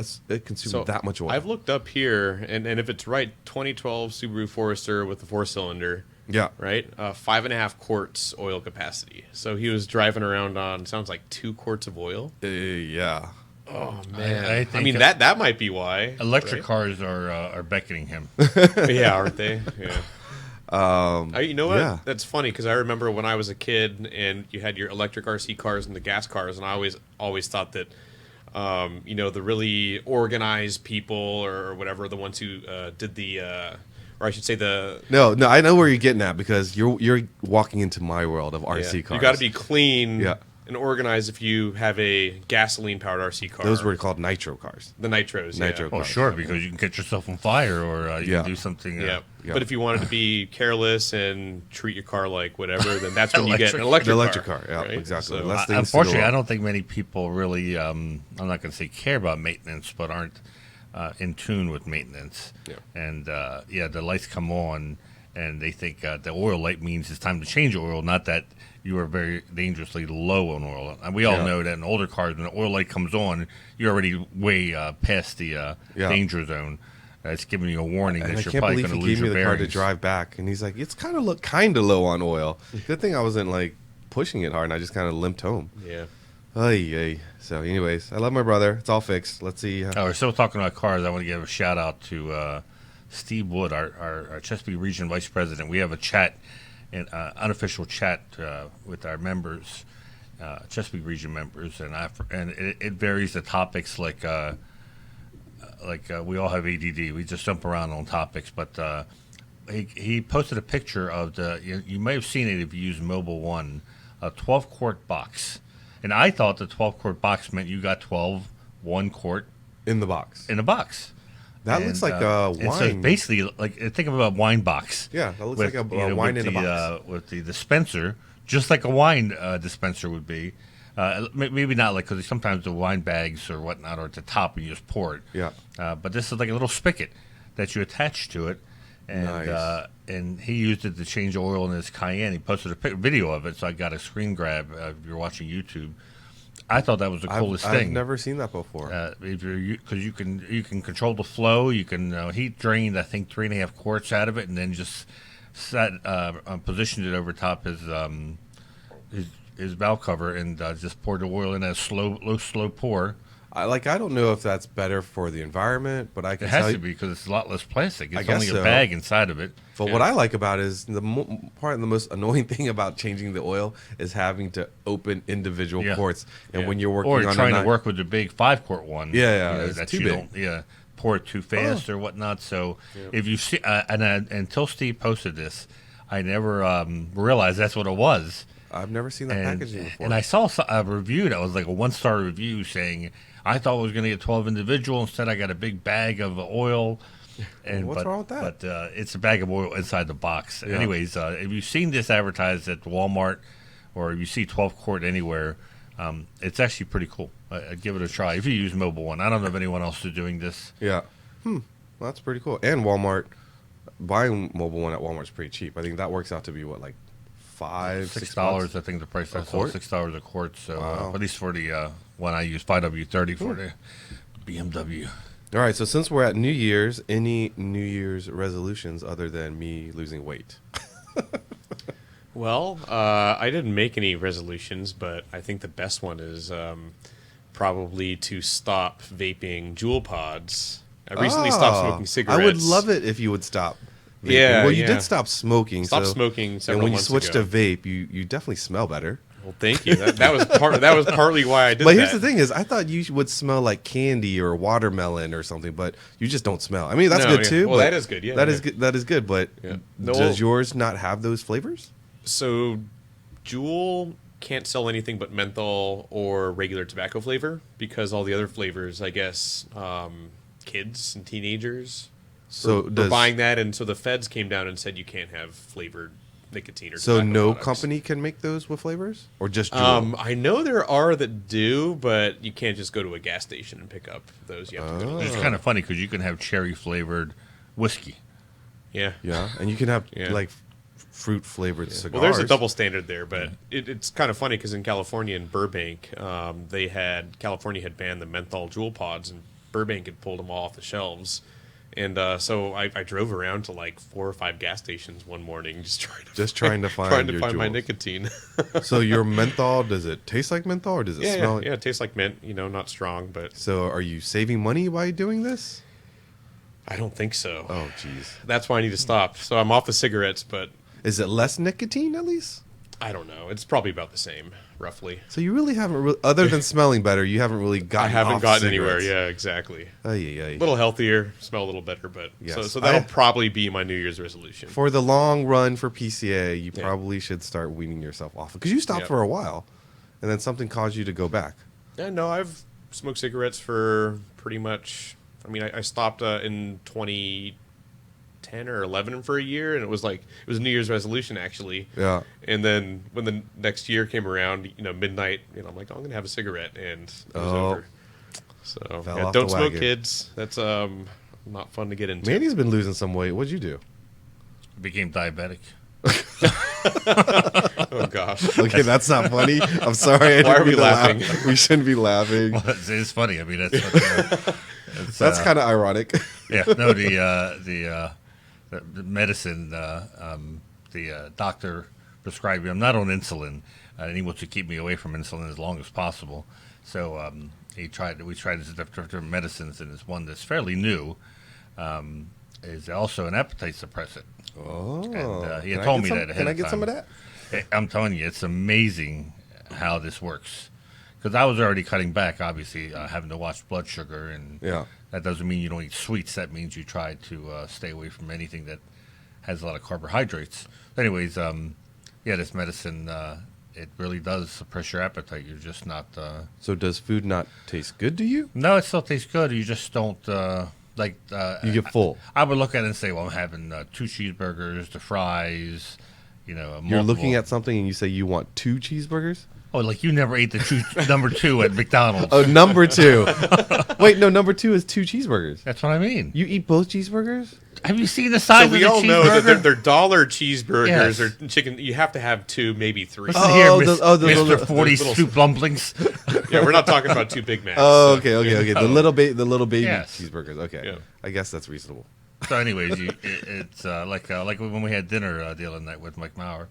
[SPEAKER 3] consume that much oil?
[SPEAKER 2] I've looked up here, and if it's right, 2012 Subaru Forester with the 4-cylinder.
[SPEAKER 3] Yeah.
[SPEAKER 2] Right? 5.5 quarts oil capacity. So he was driving around on, sounds like 2 quarts of oil.
[SPEAKER 3] Yeah.
[SPEAKER 2] Oh, man.
[SPEAKER 4] I think
[SPEAKER 2] that might be why.
[SPEAKER 4] Electric cars are beckoning him.
[SPEAKER 2] Yeah, aren't they? Yeah. You know what?
[SPEAKER 3] Yeah.
[SPEAKER 2] That's funny, because I remember when I was a kid and you had your electric RC cars and the gas cars, and I always thought that the really organized people or whatever, the ones who did the or I should say the.
[SPEAKER 3] No, I know where you're getting at because you're walking into my world of RC cars.
[SPEAKER 2] You got to be clean.
[SPEAKER 3] Yeah.
[SPEAKER 2] And organized if you have a gasoline-powered RC car.
[SPEAKER 3] Those were called nitro cars.
[SPEAKER 2] the nitros.
[SPEAKER 3] Nitro
[SPEAKER 2] yeah.
[SPEAKER 4] Well,
[SPEAKER 3] cars.
[SPEAKER 4] sure, because you can catch yourself on fire, or you
[SPEAKER 3] Yeah.
[SPEAKER 4] can do something.
[SPEAKER 2] Yeah.
[SPEAKER 3] Yeah.
[SPEAKER 2] But if you wanted to be careless and treat your car like whatever, then that's when you get an
[SPEAKER 3] The
[SPEAKER 2] electric
[SPEAKER 3] electric car, yeah,
[SPEAKER 2] right?
[SPEAKER 3] exactly.
[SPEAKER 2] So-
[SPEAKER 3] Less things to
[SPEAKER 4] Unfortunately,
[SPEAKER 3] go
[SPEAKER 4] I
[SPEAKER 3] on.
[SPEAKER 4] don't think many people really. I'm not going to say care about maintenance, but aren't in tune with maintenance.
[SPEAKER 2] Yeah.
[SPEAKER 4] And the lights come on, and they think the oil light means it's time to change oil, not that you are very dangerously low on oil. And we all
[SPEAKER 3] Yeah.
[SPEAKER 4] know that in older cars, when the oil light comes on, you're already way past the danger zone. It's giving you a warning
[SPEAKER 3] And I
[SPEAKER 4] that you're
[SPEAKER 3] can't
[SPEAKER 4] probably
[SPEAKER 3] believe
[SPEAKER 4] going
[SPEAKER 3] he
[SPEAKER 4] to lose
[SPEAKER 3] gave me
[SPEAKER 4] your
[SPEAKER 3] the car
[SPEAKER 4] bearings.
[SPEAKER 3] to drive back, and he's like, "It's kind of low on oil." Good thing I wasn't like pushing it hard, and I just kind of limped home.
[SPEAKER 2] Yeah.
[SPEAKER 3] Ay. So, anyways, I love my brother. It's all fixed. Let's see.
[SPEAKER 4] Oh, we're still talking about cars. I want to give a shout out to Steve Wood, our Chesapeake Region Vice President. We have a chat, an unofficial chat with our members, Chesapeake Region members, and it varies the topics like we all have ADD. We just jump around on topics, but he posted a picture of you may have seen it if you use Mobile One, a 12-quart box. And I thought the 12-quart box meant you got 12 1-quart
[SPEAKER 3] In the box.
[SPEAKER 4] in a box.
[SPEAKER 3] That looks like a
[SPEAKER 4] And so
[SPEAKER 3] wine.
[SPEAKER 4] basically, like think of a wine box.
[SPEAKER 3] Yeah, that looks like a wine
[SPEAKER 4] with
[SPEAKER 3] in a
[SPEAKER 4] the,
[SPEAKER 3] box.
[SPEAKER 4] with the dispenser, just like a wine dispenser would be. Maybe not like because sometimes the wine bags or whatnot are at the top and you just pour it.
[SPEAKER 3] Yeah.
[SPEAKER 4] But this is like a little spigot that you attach to it. And
[SPEAKER 3] Nice.
[SPEAKER 4] and he used it to change oil in his Cayenne. He posted a video of it, so I got a screen grab. If you're watching YouTube, I thought that was the coolest
[SPEAKER 3] I've
[SPEAKER 4] thing.
[SPEAKER 3] never seen that before.
[SPEAKER 4] Because you can control the flow. You can heat drained I think 3.5 quarts out of it, and then just positioned it over top his valve cover and just poured the oil in at a slow pour.
[SPEAKER 3] I don't know if that's better for the environment, but I can
[SPEAKER 4] It
[SPEAKER 3] tell
[SPEAKER 4] has
[SPEAKER 3] you.
[SPEAKER 4] to be because it's a lot less plastic. It's
[SPEAKER 3] guess
[SPEAKER 4] only
[SPEAKER 3] so.
[SPEAKER 4] a bag inside of it.
[SPEAKER 3] But what I like about it is the most annoying thing about changing the oil is having to open individual
[SPEAKER 4] Yeah.
[SPEAKER 3] quarts. And
[SPEAKER 2] Yeah.
[SPEAKER 3] when you're working
[SPEAKER 4] Or
[SPEAKER 3] on
[SPEAKER 4] trying
[SPEAKER 3] a
[SPEAKER 4] to work with the big 5-quart one.
[SPEAKER 3] Yeah,
[SPEAKER 4] you know,
[SPEAKER 3] it's
[SPEAKER 4] that
[SPEAKER 3] too
[SPEAKER 4] you
[SPEAKER 3] big.
[SPEAKER 4] don't pour it too fast or whatnot. So if you see, until Steve posted this, I never realized that's what it was.
[SPEAKER 3] I've never seen that packaging before.
[SPEAKER 4] And I saw a review that was like a 1-star review saying, I thought I was going to get 12 individual. Instead, I got a big bag of oil. And
[SPEAKER 3] what's wrong with that?
[SPEAKER 4] But it's a bag of oil inside the box.
[SPEAKER 3] Yeah.
[SPEAKER 4] Anyways, if you've seen this advertised at Walmart or if you see 12-quart anywhere, it's actually pretty cool. Give it a try if you use Mobile One. I don't know if anyone else is doing this.
[SPEAKER 3] Yeah. Well, that's pretty cool. And Walmart, buying Mobile One at Walmart is pretty cheap. I think that works out to be what, like $6?
[SPEAKER 4] I think the price I saw
[SPEAKER 3] quart?
[SPEAKER 4] $6 a quart. So
[SPEAKER 3] Wow.
[SPEAKER 4] at least for the one I use 5W30 for the BMW.
[SPEAKER 3] All right. So since we're at New Year's, any New Year's resolutions other than me losing weight?
[SPEAKER 2] Well, I didn't make any resolutions, but I think the best one is probably to stop vaping Juul pods. I recently stopped smoking cigarettes.
[SPEAKER 3] I would love it if you would stop. vaping.
[SPEAKER 2] Yeah,
[SPEAKER 3] Well, you
[SPEAKER 2] yeah.
[SPEAKER 3] did stop smoking.
[SPEAKER 2] Stopped
[SPEAKER 3] so,
[SPEAKER 2] smoking several
[SPEAKER 3] And when you
[SPEAKER 2] months
[SPEAKER 3] switched
[SPEAKER 2] ago.
[SPEAKER 3] to vape, you definitely smell better.
[SPEAKER 2] Well, thank you. That was partly why I did
[SPEAKER 3] But
[SPEAKER 2] that.
[SPEAKER 3] here's the thing: is I thought you would smell like candy or watermelon or something, but you just don't smell. I mean, that's
[SPEAKER 2] No,
[SPEAKER 3] good
[SPEAKER 2] yeah.
[SPEAKER 3] too.
[SPEAKER 2] Well,
[SPEAKER 3] but
[SPEAKER 2] that is good, yeah,
[SPEAKER 3] that
[SPEAKER 2] yeah.
[SPEAKER 3] is good. That is good. But
[SPEAKER 2] Yeah. No,
[SPEAKER 3] does yours not have those flavors?
[SPEAKER 2] So, Juul can't sell anything but menthol or regular tobacco flavor because all the other flavors, I guess, kids and teenagers
[SPEAKER 3] So
[SPEAKER 2] were
[SPEAKER 3] does
[SPEAKER 2] buying that, and so the feds came down and said you can't have flavored nicotine or
[SPEAKER 3] so
[SPEAKER 2] tobacco
[SPEAKER 3] no
[SPEAKER 2] products.
[SPEAKER 3] company can make those with flavors or just Juul?
[SPEAKER 2] I know there are that do, but you can't just go to a gas station and pick up those. You have to go to
[SPEAKER 4] It's kind of funny because you can have cherry flavored whiskey.
[SPEAKER 2] yeah.
[SPEAKER 3] Yeah, and you can have
[SPEAKER 2] Yeah.
[SPEAKER 3] like fruit flavored cigars.
[SPEAKER 2] Well, there's a double standard there, but it's kind of funny because in California, in Burbank, California had banned the menthol Juul pods, and Burbank had pulled them all off the shelves. And so I drove around to like 4 or 5 gas stations one morning, just trying to find
[SPEAKER 3] your
[SPEAKER 2] my
[SPEAKER 3] Juuls.
[SPEAKER 2] nicotine.
[SPEAKER 3] So your menthol, does it taste like menthol or does it smell?
[SPEAKER 2] Yeah, it tastes like mint. Not strong, but
[SPEAKER 3] So are you saving money by doing this?
[SPEAKER 2] I don't think so.
[SPEAKER 3] Oh, jeez.
[SPEAKER 2] That's why I need to stop. So I'm off the cigarettes, but
[SPEAKER 3] Is it less nicotine at least?
[SPEAKER 2] I don't know. It's probably about the same, roughly.
[SPEAKER 3] So you really haven't, other than smelling better, you haven't really gotten.
[SPEAKER 2] I haven't
[SPEAKER 3] off
[SPEAKER 2] gotten
[SPEAKER 3] cigarettes.
[SPEAKER 2] anywhere. Yeah, exactly.
[SPEAKER 3] A
[SPEAKER 2] A little healthier, smell a little better, but
[SPEAKER 3] Yes.
[SPEAKER 2] so that'll probably be my New Year's resolution.
[SPEAKER 3] For the long run for PCA, you
[SPEAKER 2] Yeah.
[SPEAKER 3] probably should start weaning yourself off because you stopped
[SPEAKER 2] Yep.
[SPEAKER 3] for a while, and then something caused you to go back.
[SPEAKER 2] Yeah, no, I've smoked cigarettes for pretty much. I mean, I stopped in 2010 or 11 for a year, and it was a New Year's resolution actually.
[SPEAKER 3] Yeah.
[SPEAKER 2] And then when the next year came around, midnight, I'm like, I'm gonna have a cigarette, and it was over. So
[SPEAKER 3] Fell
[SPEAKER 2] yeah,
[SPEAKER 3] off
[SPEAKER 2] don't
[SPEAKER 3] the
[SPEAKER 2] smoke,
[SPEAKER 3] wagon.
[SPEAKER 2] kids. That's not fun to get into.
[SPEAKER 3] Manny's been losing some weight. What'd you do?
[SPEAKER 4] Became diabetic.
[SPEAKER 2] Oh gosh.
[SPEAKER 3] Okay, that's not funny. I'm sorry. I
[SPEAKER 2] Why are
[SPEAKER 3] didn't
[SPEAKER 2] we
[SPEAKER 3] mean to
[SPEAKER 2] laughing?
[SPEAKER 3] laugh. We shouldn't be laughing.
[SPEAKER 4] Well, it's funny. I mean, that's what,
[SPEAKER 3] That's kind of ironic.
[SPEAKER 4] yeah. No, the medicine the doctor prescribed me. I'm not on insulin, and he wants to keep me away from insulin as long as possible. So we tried different medicines, and there's one that's fairly new. Is also an appetite suppressant.
[SPEAKER 3] Oh,
[SPEAKER 4] And he had
[SPEAKER 3] Can I
[SPEAKER 4] told
[SPEAKER 3] get
[SPEAKER 4] me
[SPEAKER 3] some-
[SPEAKER 4] that ahead
[SPEAKER 3] Can I
[SPEAKER 4] of
[SPEAKER 3] get some of
[SPEAKER 4] time.
[SPEAKER 3] that?
[SPEAKER 4] I'm telling you, it's amazing how this works. Because I was already cutting back, obviously, having to watch blood sugar, and
[SPEAKER 3] Yeah.
[SPEAKER 4] that doesn't mean you don't eat sweets. That means you try to stay away from anything that has a lot of carbohydrates. Anyways, this medicine, it really does suppress your appetite. You're just not...
[SPEAKER 3] So does food not taste good to you?
[SPEAKER 4] No, it still tastes good. You just don't...
[SPEAKER 3] You get full.
[SPEAKER 4] I would look at it and say, well, I'm having 2 cheeseburgers, the fries,
[SPEAKER 3] You're looking at something and you say you want 2 cheeseburgers?
[SPEAKER 4] Oh, like you never ate the number 2 at McDonald's.
[SPEAKER 3] Oh, number 2. Wait, no, number 2 is 2 cheeseburgers.
[SPEAKER 4] That's what I mean.
[SPEAKER 3] You eat both cheeseburgers?
[SPEAKER 4] Have you seen the size
[SPEAKER 2] So
[SPEAKER 4] of the
[SPEAKER 2] we all know
[SPEAKER 4] cheeseburger?
[SPEAKER 2] that they're dollar cheeseburgers
[SPEAKER 4] Yes.
[SPEAKER 2] or chicken. You have to have 2, maybe 3.
[SPEAKER 4] Listen
[SPEAKER 3] Oh,
[SPEAKER 4] here,
[SPEAKER 3] those
[SPEAKER 4] Mr. 40
[SPEAKER 2] little-
[SPEAKER 4] soup dumplings.
[SPEAKER 2] Yeah, we're not talking about 2 Big Macs.
[SPEAKER 3] Oh,
[SPEAKER 2] so-
[SPEAKER 3] okay. The little baby
[SPEAKER 4] Yes.
[SPEAKER 3] cheeseburgers. Okay.
[SPEAKER 2] Yeah.
[SPEAKER 3] I guess that's reasonable.
[SPEAKER 4] So, anyways, it's like when we had dinner the other night with Mike Maurer.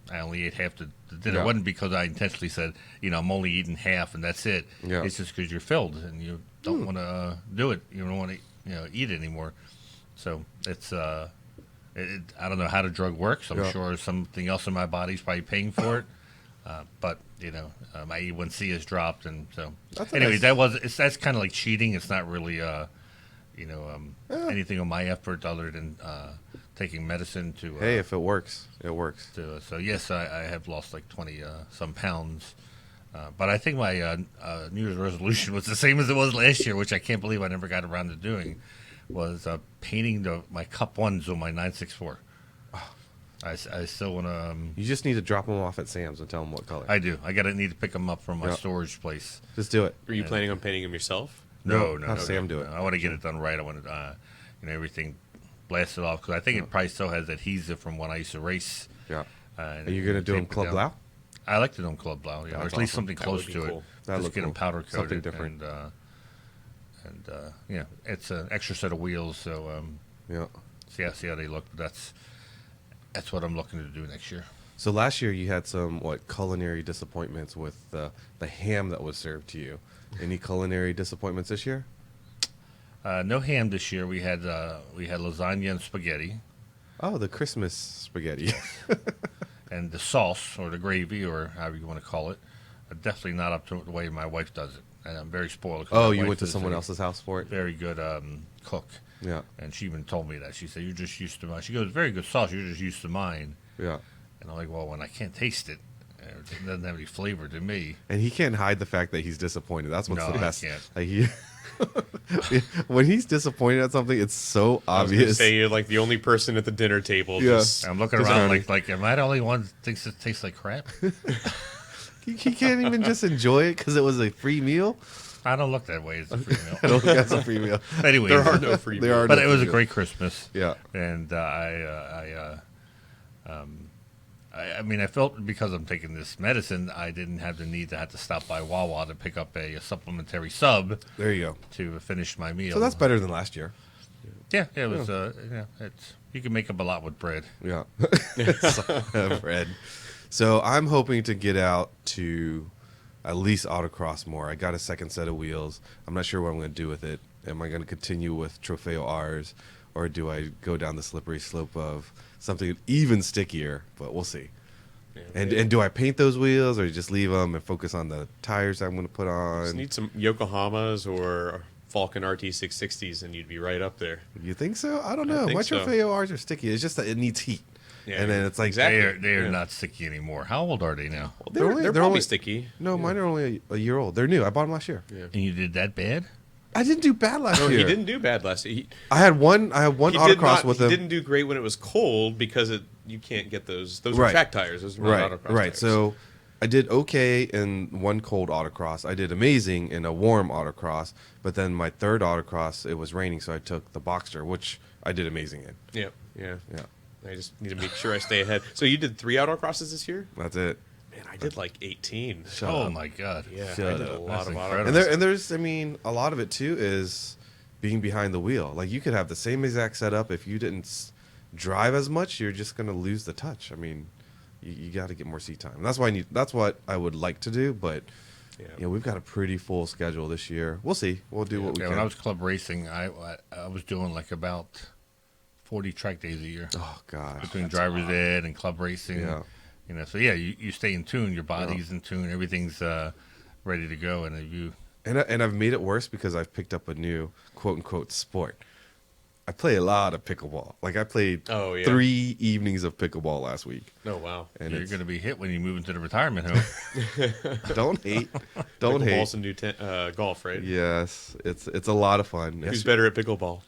[SPEAKER 4] I only ate half the dinner.
[SPEAKER 3] Yeah.
[SPEAKER 4] It wasn't because I intentionally said, I'm only eating half and that's it.
[SPEAKER 3] Yeah.
[SPEAKER 4] It's just because you're filled and you don't want to do it. You don't want to eat anymore. So it's I don't know how the drug works. I'm
[SPEAKER 3] Yeah.
[SPEAKER 4] sure something else in my body's probably paying for it. But my A1C has dropped, and so
[SPEAKER 3] That's a
[SPEAKER 4] anyways,
[SPEAKER 3] nice-
[SPEAKER 4] that's kind of like cheating. It's not really anything on my effort other than taking medicine to.
[SPEAKER 3] Hey, if it works, it works.
[SPEAKER 4] So yes, I have lost like 20 some pounds. But I think my New Year's resolution was the same as it was last year, which I can't believe I never got around to doing, was painting my Cup 1s on my 964. I still want to...
[SPEAKER 3] You just need to drop them off at Sam's and tell them what color.
[SPEAKER 4] I do. I need to pick them up from my
[SPEAKER 3] Yeah.
[SPEAKER 4] storage place.
[SPEAKER 3] Just do it.
[SPEAKER 2] Are you planning on painting them yourself?
[SPEAKER 4] No.
[SPEAKER 3] have Sam do it.
[SPEAKER 4] I want to get it done right. I want to, everything blasted off, because I think it probably still has adhesive from when I used to race.
[SPEAKER 3] Yeah.
[SPEAKER 4] And
[SPEAKER 3] Are you going to do them
[SPEAKER 4] tape it
[SPEAKER 3] Club
[SPEAKER 4] down.
[SPEAKER 3] Blau?
[SPEAKER 4] I like to do them Club Blau, yeah, or
[SPEAKER 3] That's
[SPEAKER 4] at least
[SPEAKER 3] awesome.
[SPEAKER 4] something
[SPEAKER 2] That
[SPEAKER 4] close
[SPEAKER 2] would be
[SPEAKER 4] to
[SPEAKER 2] cool.
[SPEAKER 4] it.
[SPEAKER 3] That'd
[SPEAKER 4] Just
[SPEAKER 3] look
[SPEAKER 4] get them
[SPEAKER 3] cool.
[SPEAKER 4] powder coated.
[SPEAKER 3] Something different.
[SPEAKER 4] And it's an extra set of wheels, so
[SPEAKER 3] Yeah.
[SPEAKER 4] see how they look. But that's what I'm looking to do next year.
[SPEAKER 3] So last year you had some culinary disappointments with the ham that was served to you. Any culinary disappointments this year?
[SPEAKER 4] No ham this year. We had lasagna and spaghetti,
[SPEAKER 3] Oh, the Christmas spaghetti.
[SPEAKER 4] and the sauce or the gravy or however you want to call it, definitely not up to the way my wife does it. And I'm very spoiled. 'cause
[SPEAKER 3] Oh,
[SPEAKER 4] my
[SPEAKER 3] you
[SPEAKER 4] wife
[SPEAKER 3] went to
[SPEAKER 4] is
[SPEAKER 3] someone
[SPEAKER 4] a
[SPEAKER 3] else's house for it?
[SPEAKER 4] very good cook.
[SPEAKER 3] Yeah.
[SPEAKER 4] And she even told me that. She said, "You're just used to mine." She goes, "Very good sauce. You're just used to mine."
[SPEAKER 3] Yeah.
[SPEAKER 4] And I'm like, "Well, when I can't taste it, it doesn't have any flavor to me."
[SPEAKER 3] And he can't hide the fact that he's disappointed. That's what's
[SPEAKER 4] No,
[SPEAKER 3] the
[SPEAKER 4] I
[SPEAKER 3] best.
[SPEAKER 4] can't.
[SPEAKER 3] Like when he's disappointed at something, it's so
[SPEAKER 2] I was gonna
[SPEAKER 3] obvious.
[SPEAKER 2] say you're like the only person at the dinner table.
[SPEAKER 3] Yeah.
[SPEAKER 2] Just,
[SPEAKER 4] I'm looking
[SPEAKER 3] Just
[SPEAKER 4] around
[SPEAKER 3] running.
[SPEAKER 4] like, am I the only one that thinks it tastes like crap?
[SPEAKER 3] He can't even just enjoy it because it was a free meal.
[SPEAKER 4] I don't look that way. It's a free
[SPEAKER 3] I
[SPEAKER 4] meal.
[SPEAKER 3] don't think that's a free meal.
[SPEAKER 4] Anyways,
[SPEAKER 2] there are no free
[SPEAKER 3] There are
[SPEAKER 2] meals.
[SPEAKER 4] but
[SPEAKER 3] no
[SPEAKER 4] it was
[SPEAKER 3] free
[SPEAKER 4] a
[SPEAKER 3] meals.
[SPEAKER 4] great Christmas.
[SPEAKER 3] Yeah.
[SPEAKER 4] And I mean, I felt because I'm taking this medicine, I didn't have the need to have to stop by Wawa to pick up a supplementary sub
[SPEAKER 3] There you go.
[SPEAKER 4] to finish my meal.
[SPEAKER 3] So that's better than last year.
[SPEAKER 4] Yeah, it was. You can make up a lot with bread.
[SPEAKER 3] Yeah. Bread. So I'm hoping to get out to at least autocross more. I got a second set of wheels. I'm not sure what I'm going to do with it. Am I going to continue with Trofeo R's, or do I go down the slippery slope of something even stickier? But we'll see. And do I paint those wheels or just leave them and focus on the tires I'm going to put on?
[SPEAKER 2] Just need some Yokohamas or Falcon RT660s, and you'd be right up there.
[SPEAKER 3] You think so? I don't know.
[SPEAKER 2] think
[SPEAKER 3] My
[SPEAKER 2] so.
[SPEAKER 3] Trofeo R's are sticky. It's just that it needs heat.
[SPEAKER 2] Yeah,
[SPEAKER 3] And then it's like
[SPEAKER 2] exactly.
[SPEAKER 4] They are
[SPEAKER 2] Yeah.
[SPEAKER 4] not sticky anymore. How old are they now?
[SPEAKER 2] They're probably
[SPEAKER 3] only-
[SPEAKER 2] sticky.
[SPEAKER 3] No, mine are only a year old. They're new. I bought them last year.
[SPEAKER 2] Yeah.
[SPEAKER 4] And you did that bad?
[SPEAKER 3] I didn't do bad last
[SPEAKER 2] No,
[SPEAKER 3] year.
[SPEAKER 2] he didn't do bad last year.
[SPEAKER 3] I had one autocross with
[SPEAKER 2] He
[SPEAKER 3] him.
[SPEAKER 2] didn't do great when it was cold because you can't get those. Those
[SPEAKER 3] Right.
[SPEAKER 2] are track tires. Those are not
[SPEAKER 3] Right,
[SPEAKER 2] autocross
[SPEAKER 3] right.
[SPEAKER 2] tires.
[SPEAKER 3] So I did okay in one cold autocross. I did amazing in a warm autocross. But then my third autocross, it was raining, so I took the Boxster, which I did amazing in.
[SPEAKER 2] yeah, yeah.
[SPEAKER 3] Yeah,
[SPEAKER 2] I just need to make sure I stay ahead. So you did 3 autocrosses this year?
[SPEAKER 3] that's it.
[SPEAKER 2] Man, I did like 18.
[SPEAKER 3] Shut
[SPEAKER 4] Oh
[SPEAKER 3] up.
[SPEAKER 4] my God!
[SPEAKER 2] Yeah,
[SPEAKER 3] Shut
[SPEAKER 2] I did a
[SPEAKER 3] up.
[SPEAKER 2] lot
[SPEAKER 4] That's
[SPEAKER 2] of
[SPEAKER 4] incredible.
[SPEAKER 2] autocross.
[SPEAKER 3] And there's, I mean, a lot of it too is being behind the wheel. Like you could have the same exact setup. If you didn't drive as much, you're just gonna lose the touch. I mean, you got to get more seat time. That's why that's what I would like to do. But
[SPEAKER 2] Yeah.
[SPEAKER 3] we've got a pretty full schedule this year. We'll see. We'll do what we
[SPEAKER 4] Yeah,
[SPEAKER 3] can.
[SPEAKER 4] when I was club racing, I was doing like about 40 track days a year
[SPEAKER 3] Oh gosh.
[SPEAKER 4] between driver's ed and club racing.
[SPEAKER 3] Yeah.
[SPEAKER 4] You know, so yeah, you stay in tune. Your body's in tune. Everything's ready to go. And if you
[SPEAKER 3] And I've made it worse because I've picked up a new quote unquote sport. I play a lot of pickleball. Like I played 3 evenings of pickleball last week.
[SPEAKER 2] Oh, wow.
[SPEAKER 3] And
[SPEAKER 4] you're
[SPEAKER 3] it's,
[SPEAKER 4] going to be hit when you move into the retirement home.
[SPEAKER 3] don't hate, don't
[SPEAKER 2] Pickleball's
[SPEAKER 3] hate.
[SPEAKER 2] a new golf, right?
[SPEAKER 3] Yes, it's a lot of fun.
[SPEAKER 2] Who's better at pickleball?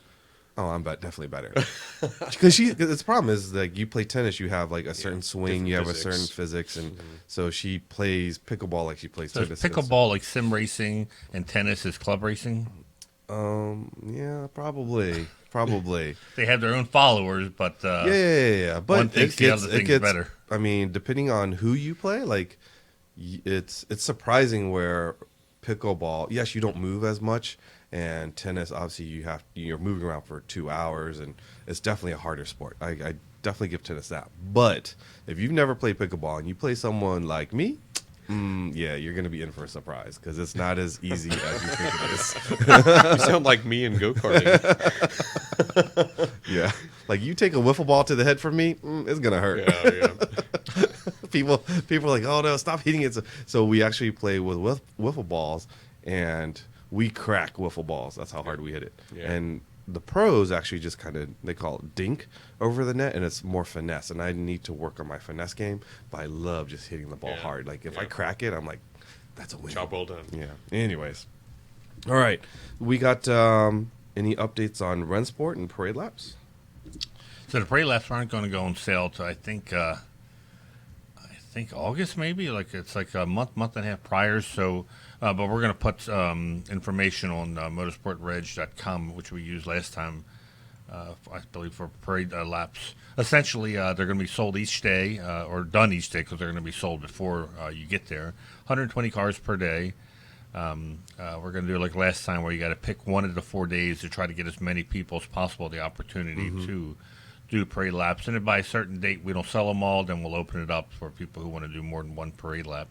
[SPEAKER 3] Oh, I'm definitely better. Because the problem is like you play tennis, you have like a certain swing,
[SPEAKER 2] different
[SPEAKER 3] you have
[SPEAKER 2] physics.
[SPEAKER 3] a certain physics, and so she plays pickleball like she plays
[SPEAKER 4] So is
[SPEAKER 3] tennis.
[SPEAKER 4] pickleball like sim racing and tennis is club racing?
[SPEAKER 3] Yeah, probably.
[SPEAKER 4] They have their own followers, but
[SPEAKER 3] Yeah. But
[SPEAKER 4] one thinks the other thing's better.
[SPEAKER 3] I mean, depending on who you play, like it's surprising where pickleball. Yes, you don't move as much, and tennis obviously you're moving around for 2 hours, and it's definitely a harder sport. I definitely give tennis that. But if you've never played pickleball and you play someone like me. Yeah, you're going to be in for a surprise because it's not as easy as you think it is.
[SPEAKER 2] You sound like me in go-karting.
[SPEAKER 3] Yeah. Like you take a wiffle ball to the head from me, it's going to hurt.
[SPEAKER 2] Yeah.
[SPEAKER 3] People are like, oh, no, stop hitting it. So we actually play with wiffle balls, and we crack wiffle balls. That's how hard we hit it.
[SPEAKER 2] Yeah.
[SPEAKER 3] And the pros actually just kind of, they call it dink over the net, and it's more finesse. And I need to work on my finesse game, but I love just hitting the ball
[SPEAKER 2] Yeah.
[SPEAKER 3] hard. Like if I
[SPEAKER 2] Yeah.
[SPEAKER 3] crack it, I'm like, that's a win.
[SPEAKER 2] Job well done.
[SPEAKER 3] Yeah. Anyways. All right. We got any updates on Rennsport and Parade Laps?
[SPEAKER 4] So the parade laps aren't going to go on sale till I think August maybe. Like it's like a month and a half prior. So, but we're going to put information on motorsportreg.com, which we used last time. I believe for parade laps. Essentially, they're going to be sold each day or done each day because they're going to be sold before you get there. 120 cars per day. We're going to do it like last time where you got to pick one of the 4 days to try to get as many people as possible the opportunity to do parade laps. And then by a certain date, we don't sell them all, then we'll open it up for people who want to do more than one parade lap.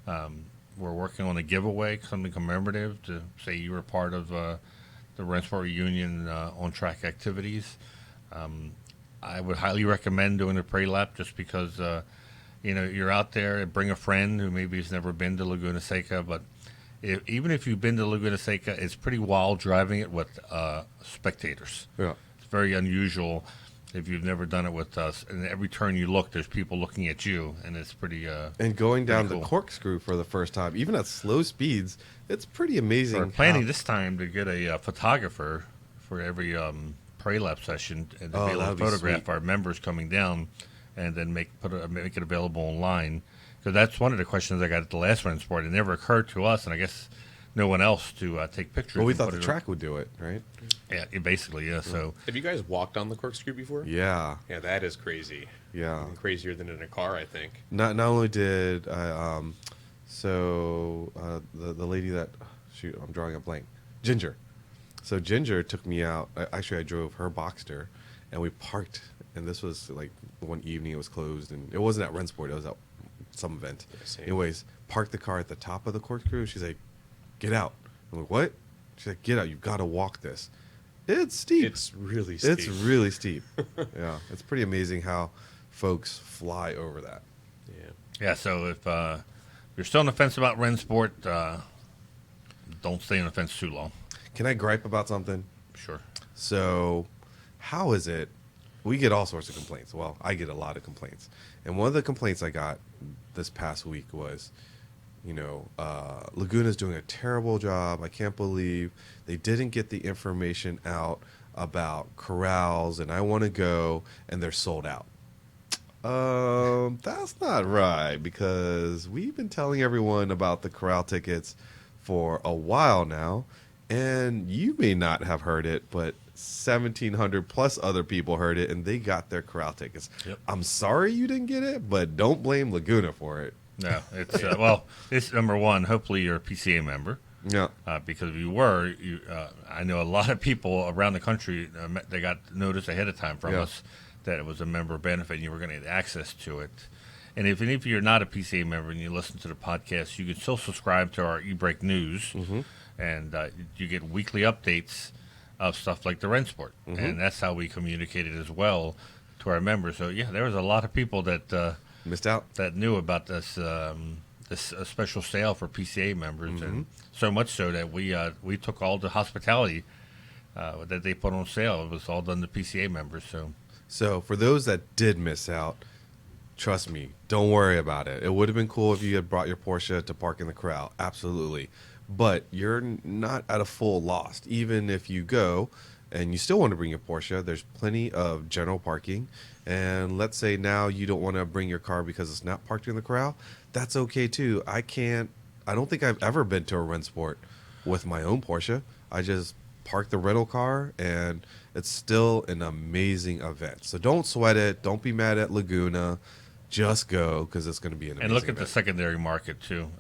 [SPEAKER 4] We're working on a giveaway, something commemorative to say you were part of the Rennsport Reunion on-track activities. I would highly recommend doing a parade lap just because, you're out there and bring a friend who maybe has never been to Laguna Seca, but even if you've been to Laguna Seca, it's pretty wild driving it with spectators.
[SPEAKER 3] Yeah.
[SPEAKER 4] It's very unusual if you've never done it with us. And every turn you look, there's people looking at you, and it's pretty.
[SPEAKER 3] And going down
[SPEAKER 4] pretty
[SPEAKER 3] the
[SPEAKER 4] cool.
[SPEAKER 3] corkscrew for the first time, even at slow speeds, it's pretty amazing.
[SPEAKER 4] We're planning this time to get a photographer for every parade lap session and to
[SPEAKER 3] Oh,
[SPEAKER 4] be able to
[SPEAKER 3] that'd be
[SPEAKER 4] photograph
[SPEAKER 3] sweet.
[SPEAKER 4] our members coming down, and then make it available online. Because that's one of the questions I got at the last Rennsport. It never occurred to us, and I guess no one else to take pictures.
[SPEAKER 3] Well, we
[SPEAKER 4] and
[SPEAKER 3] thought
[SPEAKER 4] put
[SPEAKER 3] the
[SPEAKER 4] it
[SPEAKER 3] track would do it, right?
[SPEAKER 4] Yeah, basically, yeah. So
[SPEAKER 2] Have you guys walked on the corkscrew before?
[SPEAKER 3] Yeah.
[SPEAKER 2] Yeah, that is crazy.
[SPEAKER 3] Yeah.
[SPEAKER 2] Even crazier than in a car, I think.
[SPEAKER 3] Not only did I, the lady that, shoot, I'm drawing a blank, Ginger. So Ginger took me out. I drove her Boxster, and we parked. And this was like one evening. It was closed, and it wasn't at Rennsport. It was at some event.
[SPEAKER 2] same.
[SPEAKER 3] Anyways, parked the car at the top of the corkscrew. She's like, "Get out." I'm like, "What?" She's like, "Get out. You've got to walk this. It's steep.
[SPEAKER 2] It's really steep.
[SPEAKER 3] It's really steep." Yeah, it's pretty amazing how folks fly over that.
[SPEAKER 2] Yeah.
[SPEAKER 4] Yeah, so if you're still on the fence about Rennsport, don't stay on the fence too long.
[SPEAKER 3] Can I gripe about something?
[SPEAKER 4] Sure.
[SPEAKER 3] So, how is it? We get all sorts of complaints. Well, I get a lot of complaints. And one of the complaints I got this past week was, Laguna's doing a terrible job. I can't believe they didn't get the information out about corrals, and I want to go, and they're sold out. That's not right, because we've been telling everyone about the corral tickets for a while now, and you may not have heard it, but 1,700 plus other people heard it, and they got their corral tickets.
[SPEAKER 4] Yep.
[SPEAKER 3] I'm sorry you didn't get it, but don't blame Laguna for it.
[SPEAKER 4] No, it's well. It's number one. Hopefully, you're a PCA member.
[SPEAKER 3] Yeah.
[SPEAKER 4] Because if you were, I know a lot of people around the country. They got notice ahead of time from us that it was a member benefit, and you were going to get access to it. And if you're not a PCA member and you listen to the podcast, you can still subscribe to our eBreak News, and you get weekly updates of stuff like the Rennsport, and that's how we communicated as well to our members. So yeah, there was a lot of people that
[SPEAKER 3] Missed out.
[SPEAKER 4] that knew about this special sale for PCA members, and so much so that we took all the hospitality that they put on sale. It was all done to PCA members.
[SPEAKER 3] So for those that did miss out, trust me, don't worry about it. It would have been cool if you had brought your Porsche to park in the corral, absolutely. But you're not at a full loss. Even if you go and you still want to bring your Porsche, there's plenty of general parking. And let's say now you don't want to bring your car because it's not parked in the corral, that's okay too. I don't think I've ever been to a Rennsport with my own Porsche. I just park the rental car, and it's still an amazing event. So don't sweat it. Don't be mad at Laguna. Just go, because it's going to be an amazing
[SPEAKER 4] And look at
[SPEAKER 3] event.
[SPEAKER 4] the secondary market too.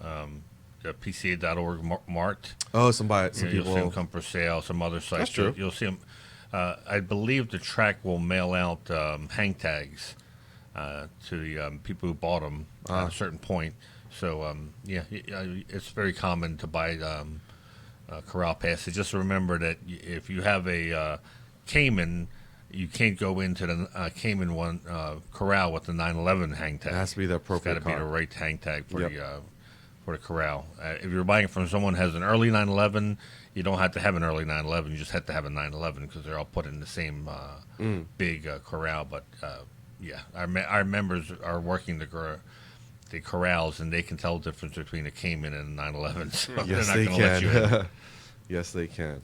[SPEAKER 4] The PCA.org mart.
[SPEAKER 3] Oh, some
[SPEAKER 4] You'll
[SPEAKER 3] people.
[SPEAKER 4] see them come for sale. Some other sites.
[SPEAKER 3] That's true.
[SPEAKER 4] You'll see them. I believe the track will mail out hang tags to the people who bought them at a certain point. So it's very common to buy corral passes. Just remember that if you have a Cayman, you can't go into the Cayman one corral with the 911 hang tag.
[SPEAKER 3] It has to be the appropriate
[SPEAKER 4] It's got to be
[SPEAKER 3] car.
[SPEAKER 4] the right hang tag for
[SPEAKER 3] Yep.
[SPEAKER 4] the corral. If you're buying it from someone who has an early 911, you don't have to have an early 911. You just have to have a 911 because they're all put in the same big corral. But our members are working the corrals, and they can tell the difference between a Cayman and a 911. So
[SPEAKER 3] Yes,
[SPEAKER 4] they're
[SPEAKER 3] they
[SPEAKER 4] not going to let you in.
[SPEAKER 3] can. Yes, they can.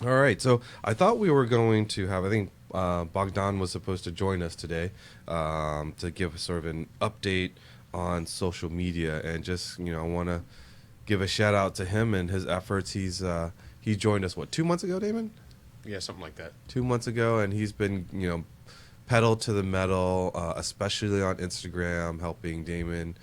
[SPEAKER 3] All right. So I thought we were going to have, I think Bogdan was supposed to join us today to give sort of an update on social media, and just, I want to give a shout out to him and his efforts. He joined us, 2 months ago, Damon?
[SPEAKER 2] Yeah, something like that.
[SPEAKER 3] 2 months ago, and he's been, pedal to the metal, especially on Instagram, helping Damon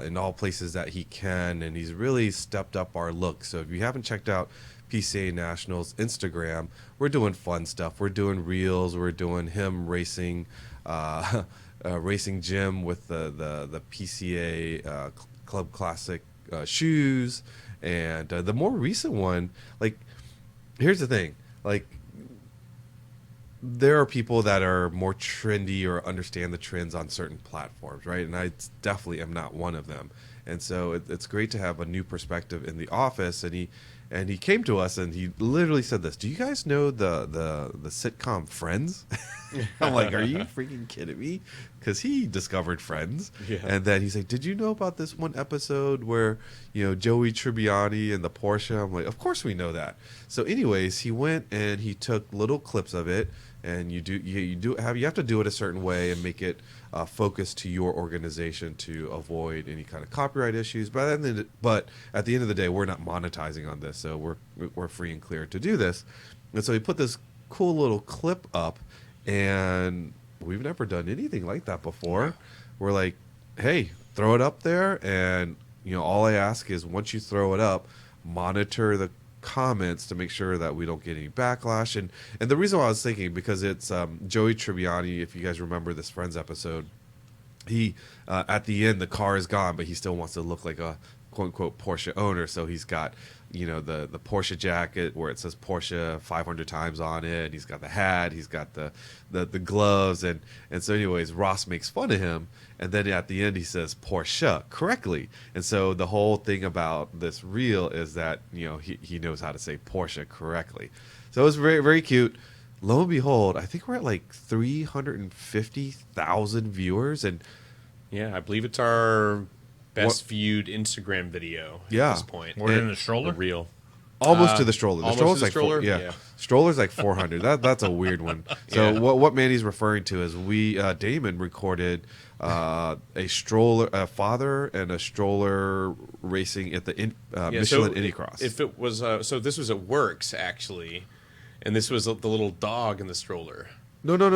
[SPEAKER 3] in all places that he can, and he's really stepped up our look. So if you haven't checked out PCA Nationals Instagram, we're doing fun stuff. We're doing reels. We're doing him racing, racing Jim with the PCA Club Classic shoes, and the more recent one. Like, here's the thing, like, there are people that are more trendy or understand the trends on certain platforms, right? And I definitely am not one of them. And so it's great to have a new perspective in the office. And he came to us and he literally said this: "Do you guys know the sitcom Friends?" I'm like, "Are you freaking kidding me?" Because he discovered Friends.
[SPEAKER 2] Yeah.
[SPEAKER 3] And then he's like, "Did you know about this one episode where Joey Tribbiani and the Porsche?" I'm like, "Of course we know that." So anyways, he went and he took little clips of it. And you have to do it a certain way and make it focused to your organization to avoid any kind of copyright issues. But at the end of the day, we're not monetizing on this, so we're free and clear to do this. And so he put this cool little clip up, and we've never done anything like that before. We're like, hey, throw it up there, and all I ask is once you throw it up, monitor the comments to make sure that we don't get any backlash. And the reason why I was thinking, because it's Joey Tribbiani, if you guys remember this Friends episode, he at the end the car is gone, but he still wants to look like a quote unquote Porsche owner. So he's got, the Porsche jacket where it says Porsche 500 times on it. He's got the hat. He's got the gloves. And so anyways, Ross makes fun of him. And then at the end, he says Porsche correctly. And so the whole thing about this reel is that, he knows how to say Porsche correctly. So it was very, very cute. Lo and behold, I think we're at like 350,000 viewers. And
[SPEAKER 2] yeah, I believe it's our best viewed Instagram video at this point.
[SPEAKER 4] More than the stroller?
[SPEAKER 2] The reel.
[SPEAKER 3] Almost to the stroller. The
[SPEAKER 2] almost to the
[SPEAKER 3] stroller's like
[SPEAKER 2] stroller?
[SPEAKER 3] yeah.
[SPEAKER 2] Yeah.
[SPEAKER 3] Stroller's like 400. That's a weird one. So
[SPEAKER 2] Yeah.
[SPEAKER 3] what Manny's referring to is Damon recorded a father and a stroller racing at the Michelin Indy Cross.
[SPEAKER 2] If it was so, this was at Works actually, and this was the little dog in the stroller.
[SPEAKER 3] No.
[SPEAKER 4] No,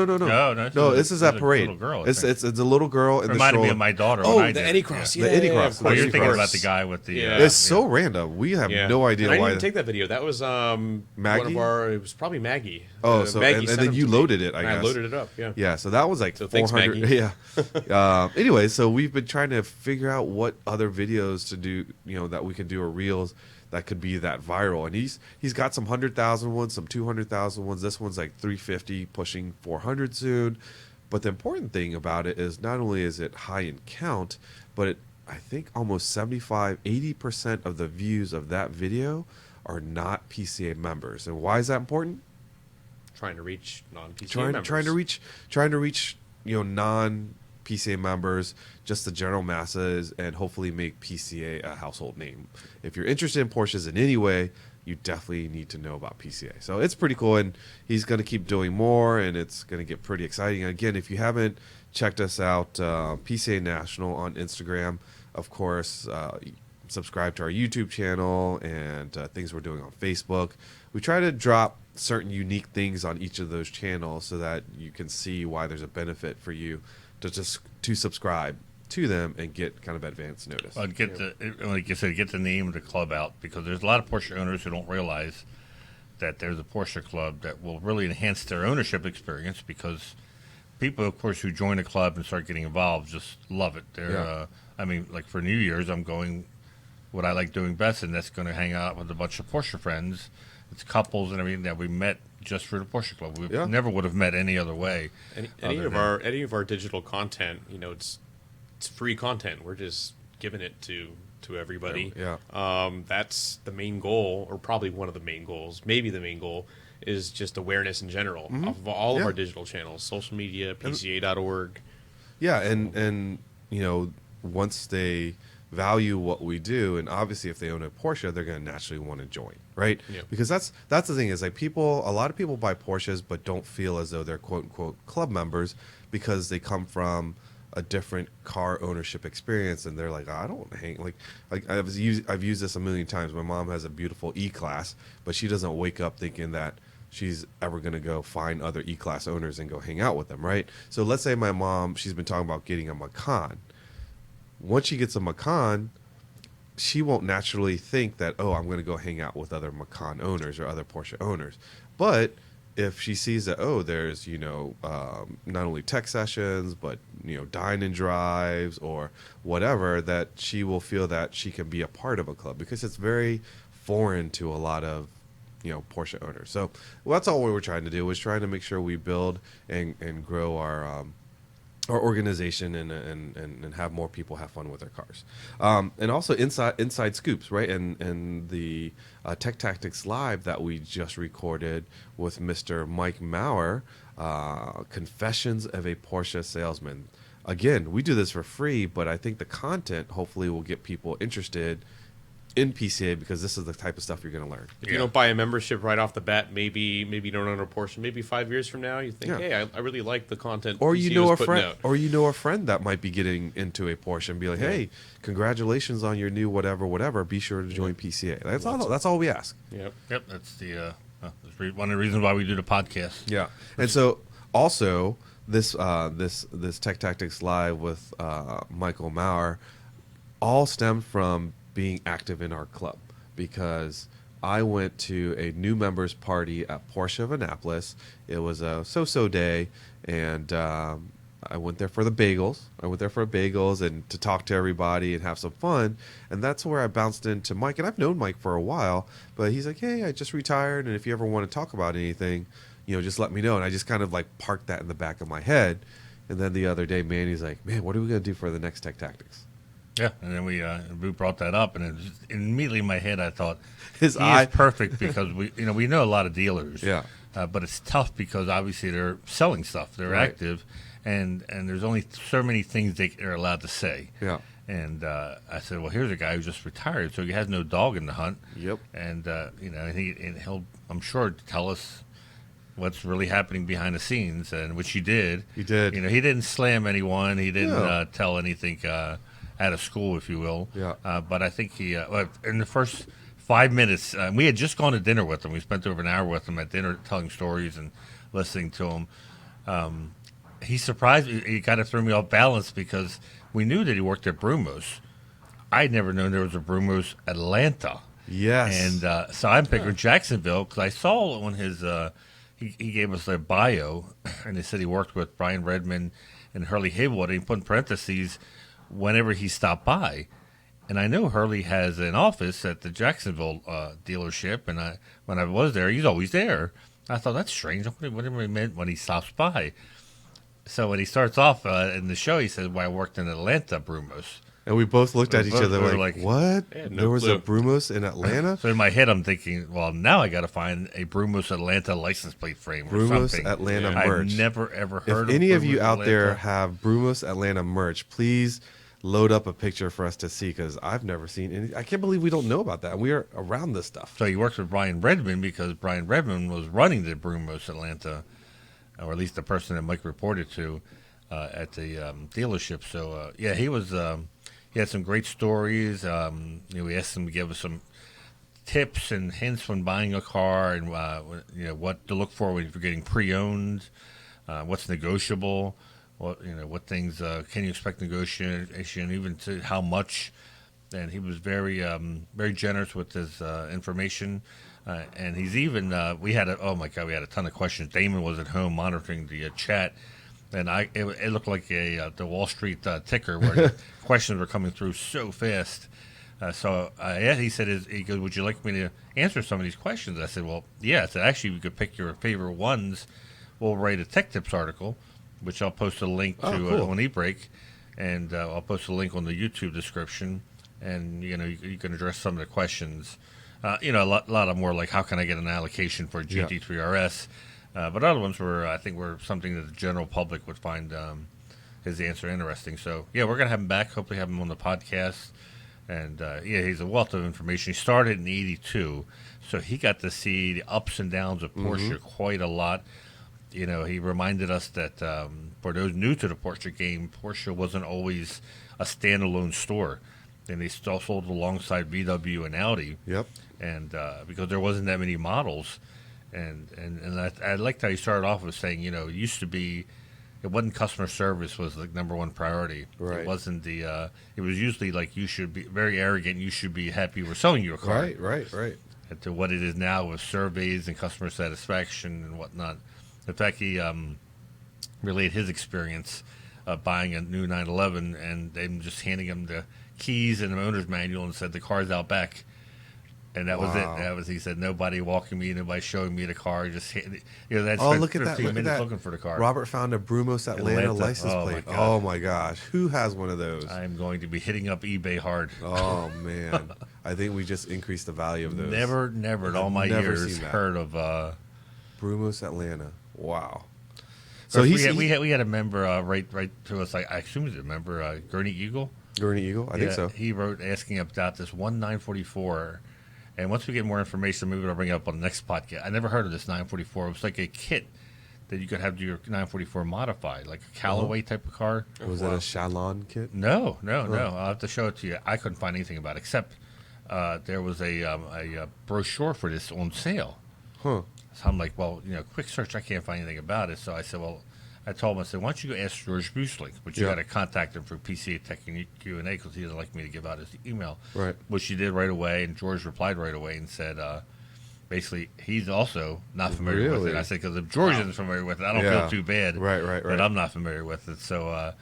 [SPEAKER 3] This is at
[SPEAKER 4] a
[SPEAKER 3] Parade.
[SPEAKER 4] little girl, I
[SPEAKER 3] It's
[SPEAKER 4] think.
[SPEAKER 3] a little girl in the
[SPEAKER 4] Reminded
[SPEAKER 3] stroller.
[SPEAKER 4] me of my daughter.
[SPEAKER 2] Oh,
[SPEAKER 4] when I
[SPEAKER 2] the
[SPEAKER 4] did
[SPEAKER 2] Eddie
[SPEAKER 4] it.
[SPEAKER 2] Cross.
[SPEAKER 3] The Eddie Cross.
[SPEAKER 2] of
[SPEAKER 4] Well,
[SPEAKER 2] course,
[SPEAKER 4] you're
[SPEAKER 2] of
[SPEAKER 4] thinking
[SPEAKER 2] course.
[SPEAKER 4] about the guy with the.
[SPEAKER 3] It's so random. We have no idea
[SPEAKER 2] And I
[SPEAKER 3] why.
[SPEAKER 2] didn't take that video. That was
[SPEAKER 3] Maggie?
[SPEAKER 2] one of our. It was probably Maggie.
[SPEAKER 3] Oh, so
[SPEAKER 2] Maggie
[SPEAKER 3] and
[SPEAKER 2] sent
[SPEAKER 3] then
[SPEAKER 2] them
[SPEAKER 3] you
[SPEAKER 2] to me.
[SPEAKER 3] loaded it. I
[SPEAKER 2] And
[SPEAKER 3] guess
[SPEAKER 2] I loaded it up. Yeah.
[SPEAKER 3] Yeah, so that was like
[SPEAKER 2] So thanks,
[SPEAKER 3] 400.
[SPEAKER 2] Maggie.
[SPEAKER 3] Yeah. Anyway, so we've been trying to figure out what other videos to do, that we can do, or reels that could be that viral. And he's got some 100,000 ones, some 200,000 ones. This one's like 350, pushing 400 soon. But the important thing about it is not only is it high in count, but I think almost 75-80% of the views of that video are not PCA members. And why is that important?
[SPEAKER 2] Trying to reach non-PCA members.
[SPEAKER 3] Trying to reach non PCA members, just the general masses, and hopefully make PCA a household name. If you're interested in Porsches in any way, you definitely need to know about PCA. So it's pretty cool, and he's going to keep doing more, and it's going to get pretty exciting. Again, if you haven't checked us out, PCA National on Instagram, of course, subscribe to our YouTube channel and things we're doing on Facebook. We try to drop certain unique things on each of those channels so that you can see why there's a benefit for you to subscribe to them and get kind of advance notice.
[SPEAKER 4] Like you said, get the name of the club out, because there's a lot of Porsche owners who don't realize that there's a Porsche club that will really enhance their ownership experience, because people, of course, who join a club and start getting involved just love it. Like for New Year's, I'm going what I like doing best, and that's going to hang out with a bunch of Porsche friends. It's couples and everything that we met just for the Porsche club. We never would have met any other way.
[SPEAKER 2] Any of our digital content, it's free content. We're just giving it to everybody.
[SPEAKER 3] Yeah.
[SPEAKER 2] That's the main goal, or probably one of the main goals. Maybe the main goal is just awareness in general of all of our digital channels, social media, PCA.org.
[SPEAKER 3] Yeah, and once they value what we do, and obviously if they own a Porsche, they're going to naturally want to join, right?
[SPEAKER 2] Yeah.
[SPEAKER 3] Because that's the thing is, like, a lot of people buy Porsches but don't feel as though they're quote unquote club members because they come from a different car ownership experience, and they're like, I don't hang like I've used this a million times. My mom has a beautiful E-Class, but she doesn't wake up thinking that she's ever going to go find other E-Class owners and go hang out with them, right? So let's say my mom, she's been talking about getting a Macan. Once she gets a Macan, she won't naturally think that, I'm going to go hang out with other Macan owners or other Porsche owners. But if she sees that, there's, not only tech sessions, but, dine and drives or whatever, that she will feel that she can be a part of a club, because it's very foreign to a lot of, Porsche owners. So that's all we were trying to do, was trying to make sure we build and grow our organization and have more people have fun with their cars, and also inside scoops, right? And the Tech Tactics Live that we just recorded with Mr. Mike Maurer, Confessions of a Porsche Salesman. Again, we do this for free, but I think the content hopefully will get people interested in PCA, because this is the type of stuff you're going to learn.
[SPEAKER 2] If you don't buy a membership right off the bat, maybe you don't own a Porsche. Maybe 5 years from now, you think, hey, I really like the content.
[SPEAKER 3] Or
[SPEAKER 2] PCA
[SPEAKER 3] you know
[SPEAKER 2] was
[SPEAKER 3] a
[SPEAKER 2] putting
[SPEAKER 3] friend,
[SPEAKER 2] out.
[SPEAKER 3] a friend that might be getting into a Porsche and be like, hey, congratulations on your new whatever. Be sure to join PCA. That's all we ask.
[SPEAKER 2] Yep.
[SPEAKER 4] That's that's one of the reasons why we do the podcast.
[SPEAKER 3] Yeah, and so also this Tech Tactics Live with Michael Maurer all stemmed from being active in our club, because I went to a new members party at Porsche of Annapolis. It was a so-so day, and I went there for the bagels. And to talk to everybody and have some fun. And that's where I bounced into Mike. And I've known Mike for a while, but he's like, hey, I just retired. And if you ever want to talk about anything, just let me know. And I just kind of like parked that in the back of my head. And then the other day, Manny's like, man, what are we going to do for the next Tech Tactics?
[SPEAKER 4] Yeah, and then we brought that up, and it just, immediately in my head I thought
[SPEAKER 3] His
[SPEAKER 4] he
[SPEAKER 3] eye
[SPEAKER 4] is perfect because we know a lot of dealers.
[SPEAKER 3] Yeah.
[SPEAKER 4] But it's tough because obviously they're selling stuff, they're
[SPEAKER 3] Right.
[SPEAKER 4] active, and there's only so many things they're allowed to say.
[SPEAKER 3] Yeah.
[SPEAKER 4] And I said, well, here's a guy who just retired, so he has no dog in the hunt.
[SPEAKER 3] Yep.
[SPEAKER 4] And he'll, I'm sure, tell us what's really happening behind the scenes, and which he did.
[SPEAKER 3] He did.
[SPEAKER 4] He didn't slam anyone. He didn't
[SPEAKER 3] No.
[SPEAKER 4] tell anything out of school, if you will.
[SPEAKER 3] Yeah.
[SPEAKER 4] But I think he, in the first 5 minutes, we had just gone to dinner with him. We spent over an hour with him at dinner, telling stories and listening to him. He surprised me. He kind of threw me off balance because we knew that he worked at Brumos. I'd never known there was a Brumos Atlanta.
[SPEAKER 3] Yes.
[SPEAKER 4] And so I'm picking Jacksonville because I saw on his, he gave us their bio, and they said he worked with Brian Redmond and Hurley Haywood, and he put in parentheses whenever he stopped by. And I know Hurley has an office at the Jacksonville dealership, and when I was there, he's always there. I thought, that's strange. Whatever he meant when he stops by. So when he starts off in the show, he says, well, I worked in Atlanta, Brumos.
[SPEAKER 3] And we both looked at each
[SPEAKER 4] both
[SPEAKER 3] other
[SPEAKER 4] were
[SPEAKER 3] like,
[SPEAKER 4] like,
[SPEAKER 3] what?
[SPEAKER 2] no
[SPEAKER 3] There was a
[SPEAKER 2] clue.
[SPEAKER 3] Brumos in Atlanta?
[SPEAKER 4] So in my head, I'm thinking, well, now I got to find a Brumos Atlanta license plate frame or
[SPEAKER 3] Brumos
[SPEAKER 4] something.
[SPEAKER 3] Atlanta
[SPEAKER 2] Yeah.
[SPEAKER 3] merch.
[SPEAKER 4] I've never, ever heard
[SPEAKER 3] If any of you
[SPEAKER 4] Brumos
[SPEAKER 3] out there
[SPEAKER 4] Atlanta.
[SPEAKER 3] have Brumos Atlanta merch, please load up a picture for us to see, because I've never seen any. I can't believe we don't know about that. We are around this stuff.
[SPEAKER 4] So he works with Brian Redmond because Brian Redmond was running the Brumos Atlanta, or at least the person that Mike reported to at the dealership. So, yeah, he was. He had some great stories. We asked him to give us some tips and hints when buying a car, and what to look for when you're getting pre-owned, what's negotiable, what things can you expect negotiation, even to how much. And he was very very generous with his information. And he's even we had a ton of questions. Damon was at home monitoring the chat. And it looked like the Wall Street ticker where the questions were coming through so fast. So he said, he goes, would you like me to answer some of these questions? I said, well, yeah. I said, actually, you could pick your favorite ones. We'll write a Tech Tips article, which I'll post a link to
[SPEAKER 3] cool.
[SPEAKER 4] on eBreak, and I'll post a link on the YouTube description. And, you can address some of the questions. A lot of them were like, how can I get an allocation for a GT3 RS? But other ones were something that the general public would find his answer interesting. So, yeah, we're going to have him back, hopefully have him on the podcast. And, he's a wealth of information. He started in 82, so he got to see the ups and downs of Porsche quite a lot. He reminded us that for those new to the Porsche game, Porsche wasn't always a standalone store. And they still sold alongside VW and Audi.
[SPEAKER 3] Yep.
[SPEAKER 4] And because there wasn't that many models. And I liked how he started off with saying, it used to be, it wasn't customer service was the number one priority.
[SPEAKER 3] Right.
[SPEAKER 4] It wasn't it was usually like you should be very arrogant. You should be happy we're selling you a car.
[SPEAKER 3] Right.
[SPEAKER 4] And to what it is now with surveys and customer satisfaction and whatnot. In fact, he relayed his experience buying a new 911 and them just handing him the keys and the owner's manual and said the car's out back. And that was it. He said, nobody walking me, nobody showing me the car. Just that's
[SPEAKER 3] Look at that!
[SPEAKER 4] 15
[SPEAKER 3] Look at
[SPEAKER 4] minutes
[SPEAKER 3] that!
[SPEAKER 4] looking for the car.
[SPEAKER 3] Robert found a Brumos Atlanta license
[SPEAKER 4] Oh,
[SPEAKER 3] plate.
[SPEAKER 4] my God.
[SPEAKER 3] Oh my gosh, who has one of those?
[SPEAKER 4] I'm going to be hitting up eBay hard.
[SPEAKER 3] Oh man, I think we just increased the value of those.
[SPEAKER 4] Never in all my
[SPEAKER 3] never
[SPEAKER 4] years
[SPEAKER 3] seen that.
[SPEAKER 4] heard of.
[SPEAKER 3] Brumos Atlanta. Wow.
[SPEAKER 4] So
[SPEAKER 3] So
[SPEAKER 4] we had a member write to us. I assume he's a member, Gurney Eagle.
[SPEAKER 3] Gurney Eagle. I think so.
[SPEAKER 4] He wrote asking about this 944. And once we get more information, maybe I'll bring it up on the next podcast. I never heard of this 944. It was like a kit that you could have your 944 modified, like a Callaway type of car.
[SPEAKER 3] Was that a Chalon kit?
[SPEAKER 4] No. I'll have to show it to you. I couldn't find anything about it, except there was a brochure for this on sale.
[SPEAKER 3] Huh.
[SPEAKER 4] So I'm like, well, quick search, I can't find anything about it. So I said, well, I told him, I said, why don't you go ask George Busling? But you got to contact him for PCA Tech and QA because he doesn't like me to give out his email.
[SPEAKER 3] Right.
[SPEAKER 4] Which he did right away, and George replied right away and said, basically he's also not familiar with
[SPEAKER 3] Really?
[SPEAKER 4] it. I said, because if George isn't familiar with it, I don't
[SPEAKER 3] Yeah.
[SPEAKER 4] feel too bad
[SPEAKER 3] Right.
[SPEAKER 4] that I'm not familiar with it. So,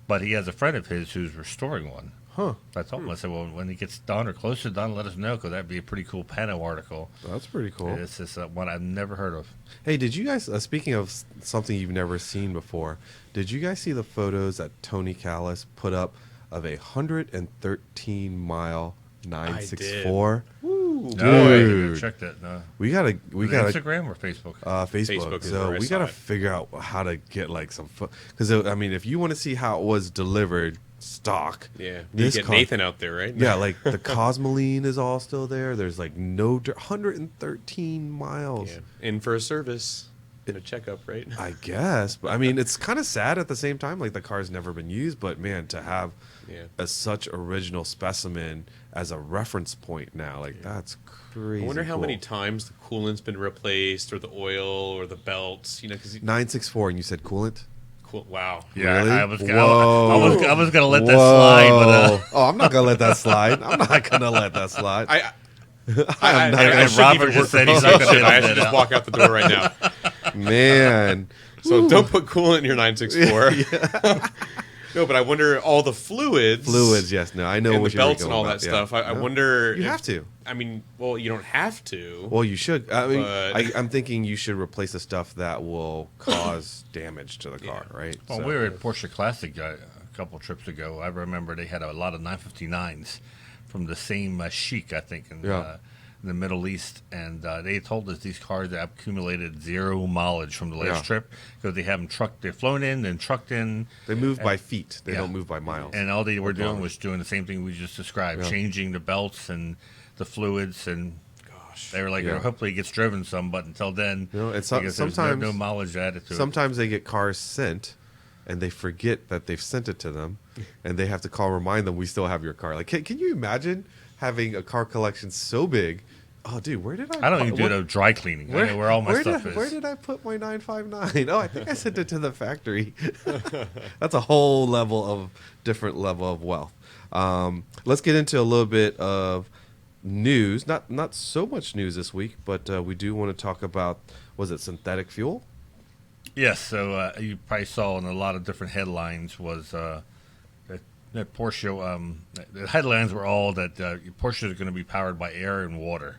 [SPEAKER 4] but he has a friend of his who's restoring one.
[SPEAKER 3] Huh.
[SPEAKER 4] So I told him, I said, well, when it gets done or close to done, let us know, because that'd be a pretty cool Pano article.
[SPEAKER 3] That's pretty cool.
[SPEAKER 4] This is one I've never heard of.
[SPEAKER 3] Hey, did you guys, speaking of something you've never seen before, did you guys see the photos that Tony Callis put up of a 113-mile 964?
[SPEAKER 2] Woo.
[SPEAKER 4] No, I
[SPEAKER 3] Dude.
[SPEAKER 4] didn't check that. No.
[SPEAKER 3] We gotta
[SPEAKER 4] Instagram or Facebook?
[SPEAKER 3] Facebook.
[SPEAKER 2] Facebook is
[SPEAKER 3] So
[SPEAKER 2] where I
[SPEAKER 3] we
[SPEAKER 2] saw
[SPEAKER 3] gotta
[SPEAKER 2] it.
[SPEAKER 3] figure out how to get like some, because I mean, if you want to see how it was delivered stock,
[SPEAKER 2] Yeah. You
[SPEAKER 3] this
[SPEAKER 2] get
[SPEAKER 3] car-
[SPEAKER 2] Nathan out there, right?
[SPEAKER 3] Yeah, like the Cosmoline is all still there. There's like 113 miles.
[SPEAKER 2] Yeah. In for a service. In a checkup, right?
[SPEAKER 3] I guess, but I mean, it's kind of sad at the same time. Like the car's never been used, but man, to have such original specimen as a reference point now, like that's crazy.
[SPEAKER 2] I wonder how
[SPEAKER 3] cool.
[SPEAKER 2] many times the coolant's been replaced, or the oil, or the belts. You know, because
[SPEAKER 3] 964, and you said coolant.
[SPEAKER 2] cool. Wow.
[SPEAKER 4] Yeah,
[SPEAKER 3] Really?
[SPEAKER 4] I was
[SPEAKER 3] Whoa.
[SPEAKER 4] I was gonna let that slide, but
[SPEAKER 3] Oh, I'm not gonna let that slide. I'm not gonna let that slide.
[SPEAKER 2] I
[SPEAKER 3] I'm not
[SPEAKER 2] I
[SPEAKER 3] gonna.
[SPEAKER 2] shouldn't
[SPEAKER 4] Robert
[SPEAKER 2] even
[SPEAKER 4] just
[SPEAKER 2] work
[SPEAKER 4] said
[SPEAKER 2] for
[SPEAKER 4] he's not
[SPEAKER 2] PCA.
[SPEAKER 4] gonna
[SPEAKER 2] I
[SPEAKER 4] edit
[SPEAKER 2] should
[SPEAKER 4] that
[SPEAKER 2] just
[SPEAKER 4] out.
[SPEAKER 2] walk out the door right now.
[SPEAKER 3] Man,
[SPEAKER 2] So don't put coolant in your 964. No, but I wonder all the fluids.
[SPEAKER 3] yes. No, I know
[SPEAKER 2] And
[SPEAKER 3] what
[SPEAKER 2] the
[SPEAKER 3] you're
[SPEAKER 2] belts
[SPEAKER 3] going
[SPEAKER 2] and all
[SPEAKER 3] about,
[SPEAKER 2] that
[SPEAKER 3] yeah.
[SPEAKER 2] stuff. I
[SPEAKER 3] No.
[SPEAKER 2] wonder.
[SPEAKER 3] You have to.
[SPEAKER 2] I mean, well, you don't have to.
[SPEAKER 3] Well, you should. I mean,
[SPEAKER 2] But-
[SPEAKER 3] I'm thinking you should replace the stuff that will cause damage to the car, right?
[SPEAKER 4] Well,
[SPEAKER 3] So-
[SPEAKER 4] we were at Porsche Classic a couple trips ago. I remember they had a lot of 959s from the same Sheik, I think, in the Middle East, and they told us these cars have accumulated 0 mileage from the last
[SPEAKER 3] Yeah.
[SPEAKER 4] trip, because they have them trucked, they're flown in and trucked in,
[SPEAKER 3] They move by feet. They
[SPEAKER 4] Yeah.
[SPEAKER 3] don't move by miles.
[SPEAKER 4] and all they were doing
[SPEAKER 3] kilometers.
[SPEAKER 4] was doing the same thing we just described,
[SPEAKER 3] Yeah.
[SPEAKER 4] changing the belts and the fluids, and
[SPEAKER 2] Gosh.
[SPEAKER 4] they were like,
[SPEAKER 3] Yeah.
[SPEAKER 4] hopefully it gets driven some, but until then,
[SPEAKER 3] You know, it's
[SPEAKER 4] because there's
[SPEAKER 3] sometimes
[SPEAKER 4] no mileage added to it.
[SPEAKER 3] sometimes they get cars sent, and they forget that they've sent it to them, and they have to call remind them we still have your car. Like, can you imagine having a car collection so big? Oh, dude, where did
[SPEAKER 4] I don't even do no dry cleaning. I know where all my stuff is.
[SPEAKER 3] Where did I put my 959? Oh, I think I sent it to the factory. That's a whole different level of wealth. Let's get into a little bit of news. Not so much news this week, but we do want to talk about, was it synthetic fuel?
[SPEAKER 4] Yes, so you probably saw in a lot of different headlines was that Porsche. The headlines were all that Porsche is going to be powered by air and water,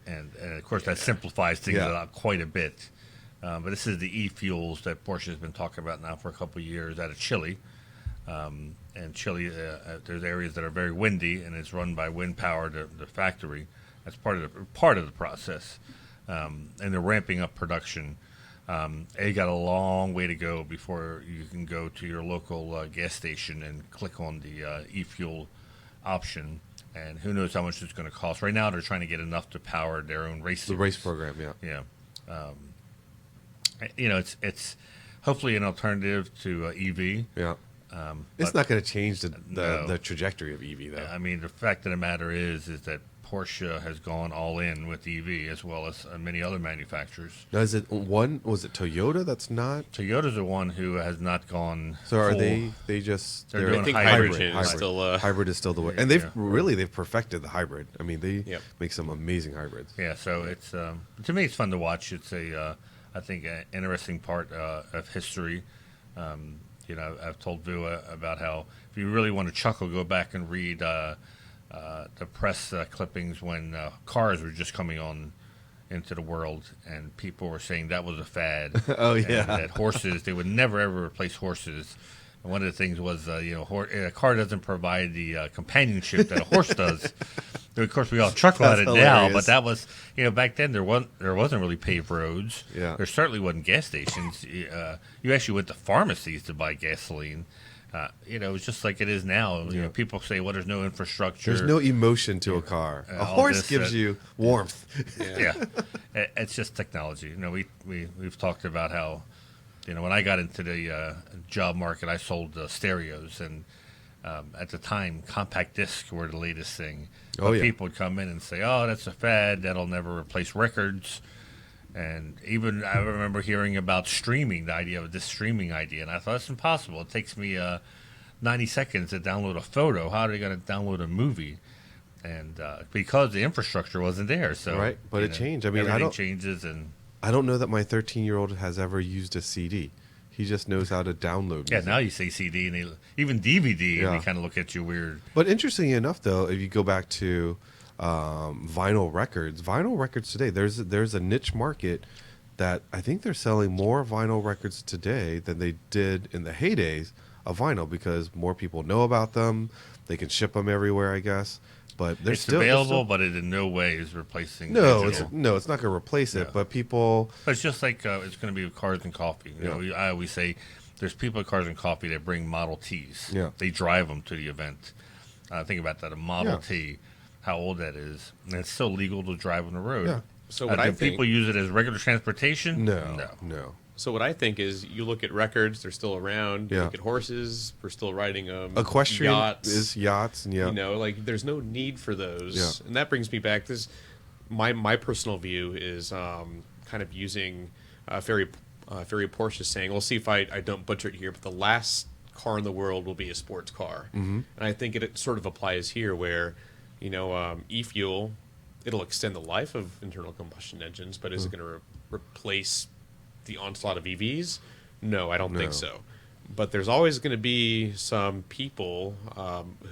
[SPEAKER 4] and of course that simplifies things
[SPEAKER 3] Yeah.
[SPEAKER 4] out quite a bit. But this is the e-fuels that Porsche has been talking about now for a couple of years out of Chile. And Chile, there's areas that are very windy, and it's run by wind power. The factory, that's part of the process, and they're ramping up production. They got a long way to go before you can go to your local gas station and click on the e-fuel option. And who knows how much it's going to cost. Right now, they're trying to get enough to power their own race
[SPEAKER 3] The race program, yeah.
[SPEAKER 4] Yeah. You know, it's hopefully an alternative to EV.
[SPEAKER 3] Yeah. It's
[SPEAKER 4] But-
[SPEAKER 3] not going to change the
[SPEAKER 4] No.
[SPEAKER 3] trajectory of EV, though.
[SPEAKER 4] I mean, the fact of the matter is that Porsche has gone all in with EV, as well as many other manufacturers.
[SPEAKER 3] Now, was it Toyota that's not?
[SPEAKER 4] Toyota's the one who has not gone.
[SPEAKER 3] So are
[SPEAKER 4] full.
[SPEAKER 3] they just
[SPEAKER 4] They're
[SPEAKER 3] they're
[SPEAKER 4] doing
[SPEAKER 2] I think
[SPEAKER 4] hybrid.
[SPEAKER 2] hydrogen is still.
[SPEAKER 3] hybrid is still the way,
[SPEAKER 4] Yeah,
[SPEAKER 3] and they've
[SPEAKER 4] yeah.
[SPEAKER 3] perfected the hybrid. I mean, they
[SPEAKER 2] Yep.
[SPEAKER 3] make some amazing hybrids.
[SPEAKER 4] Yeah, so it's to me it's fun to watch. It's I think an interesting part of history. You know, I've told Vua about how if you really want to chuckle, go back and read the press clippings when cars were just coming on into the world, and people were saying that was a fad.
[SPEAKER 3] Oh,
[SPEAKER 4] and
[SPEAKER 3] yeah.
[SPEAKER 4] that horses, they would never ever replace horses. And one of the things was, a car doesn't provide the companionship that a horse does. Of course, we all chuckle at
[SPEAKER 3] That's
[SPEAKER 4] it now,
[SPEAKER 3] hilarious.
[SPEAKER 4] but that was, back then there wasn't really paved roads.
[SPEAKER 3] Yeah.
[SPEAKER 4] There certainly wasn't gas stations. You actually went to pharmacies to buy gasoline. It was just like it is now. You know, people say, "Well, there's no infrastructure."
[SPEAKER 3] There's no emotion to a car. A
[SPEAKER 4] all
[SPEAKER 3] horse
[SPEAKER 4] this,
[SPEAKER 3] gives you warmth.
[SPEAKER 4] Yeah, it's just technology. We've talked about how, when I got into the job market, I sold stereos, and at the time, compact discs were the latest thing.
[SPEAKER 3] Oh, yeah.
[SPEAKER 4] People would come in and say, "Oh, that's a fad. That'll never replace records." And even I remember hearing about streaming, the idea of this streaming idea, and I thought it's impossible. It takes me 90 seconds to download a photo. How are they going to download a movie? and because the infrastructure wasn't there. So
[SPEAKER 3] Right, but
[SPEAKER 4] you
[SPEAKER 3] it
[SPEAKER 4] know,
[SPEAKER 3] changed. I mean,
[SPEAKER 4] everything changes, and
[SPEAKER 3] I don't know that my 13-year-old has ever used a CD. He just knows how to download
[SPEAKER 4] yeah.
[SPEAKER 3] music.
[SPEAKER 4] Now you say CD and even DVD,
[SPEAKER 3] Yeah.
[SPEAKER 4] and they kind of look at you weird.
[SPEAKER 3] But interestingly enough, though, if you go back to vinyl records today, there's a niche market that I think they're selling more vinyl records today than they did in the heydays of vinyl, because more people know about them. They can ship them everywhere, I guess. But they're
[SPEAKER 4] It's
[SPEAKER 3] still
[SPEAKER 4] available, but it in no way is replacing
[SPEAKER 3] no,
[SPEAKER 4] digital.
[SPEAKER 3] it's not going to replace it.
[SPEAKER 4] Yeah.
[SPEAKER 3] But people,
[SPEAKER 4] But it's just like it's going to be with cars and coffee. You know, I always say there's people at Cars and Coffee that bring Model Ts.
[SPEAKER 3] Yeah.
[SPEAKER 4] They drive them to the event. Think about that, a Model
[SPEAKER 3] Yeah.
[SPEAKER 4] T, how old that is. And it's still legal to drive on the road.
[SPEAKER 3] Yeah.
[SPEAKER 2] So what I
[SPEAKER 4] do
[SPEAKER 2] think,
[SPEAKER 4] people use it as regular transportation?
[SPEAKER 3] no.
[SPEAKER 2] so what I think is, you look at records; they're still around. You
[SPEAKER 3] Yeah.
[SPEAKER 2] look at horses; we're still riding them.
[SPEAKER 3] Equestrian
[SPEAKER 2] yachts.
[SPEAKER 3] is yachts, and
[SPEAKER 2] You know, like there's no need for those.
[SPEAKER 3] Yeah.
[SPEAKER 2] And that brings me back. This, my personal view is kind of using Ferry Porsche saying, we'll see if I don't butcher it here, but the last car in the world will be a sports car. Mm-hmm. And I think it sort of applies here, where, you know, e-fuel, it'll extend the life of internal combustion engines, but is it going to replace the onslaught of EVs? No, I don't think so. But there's always going to be some people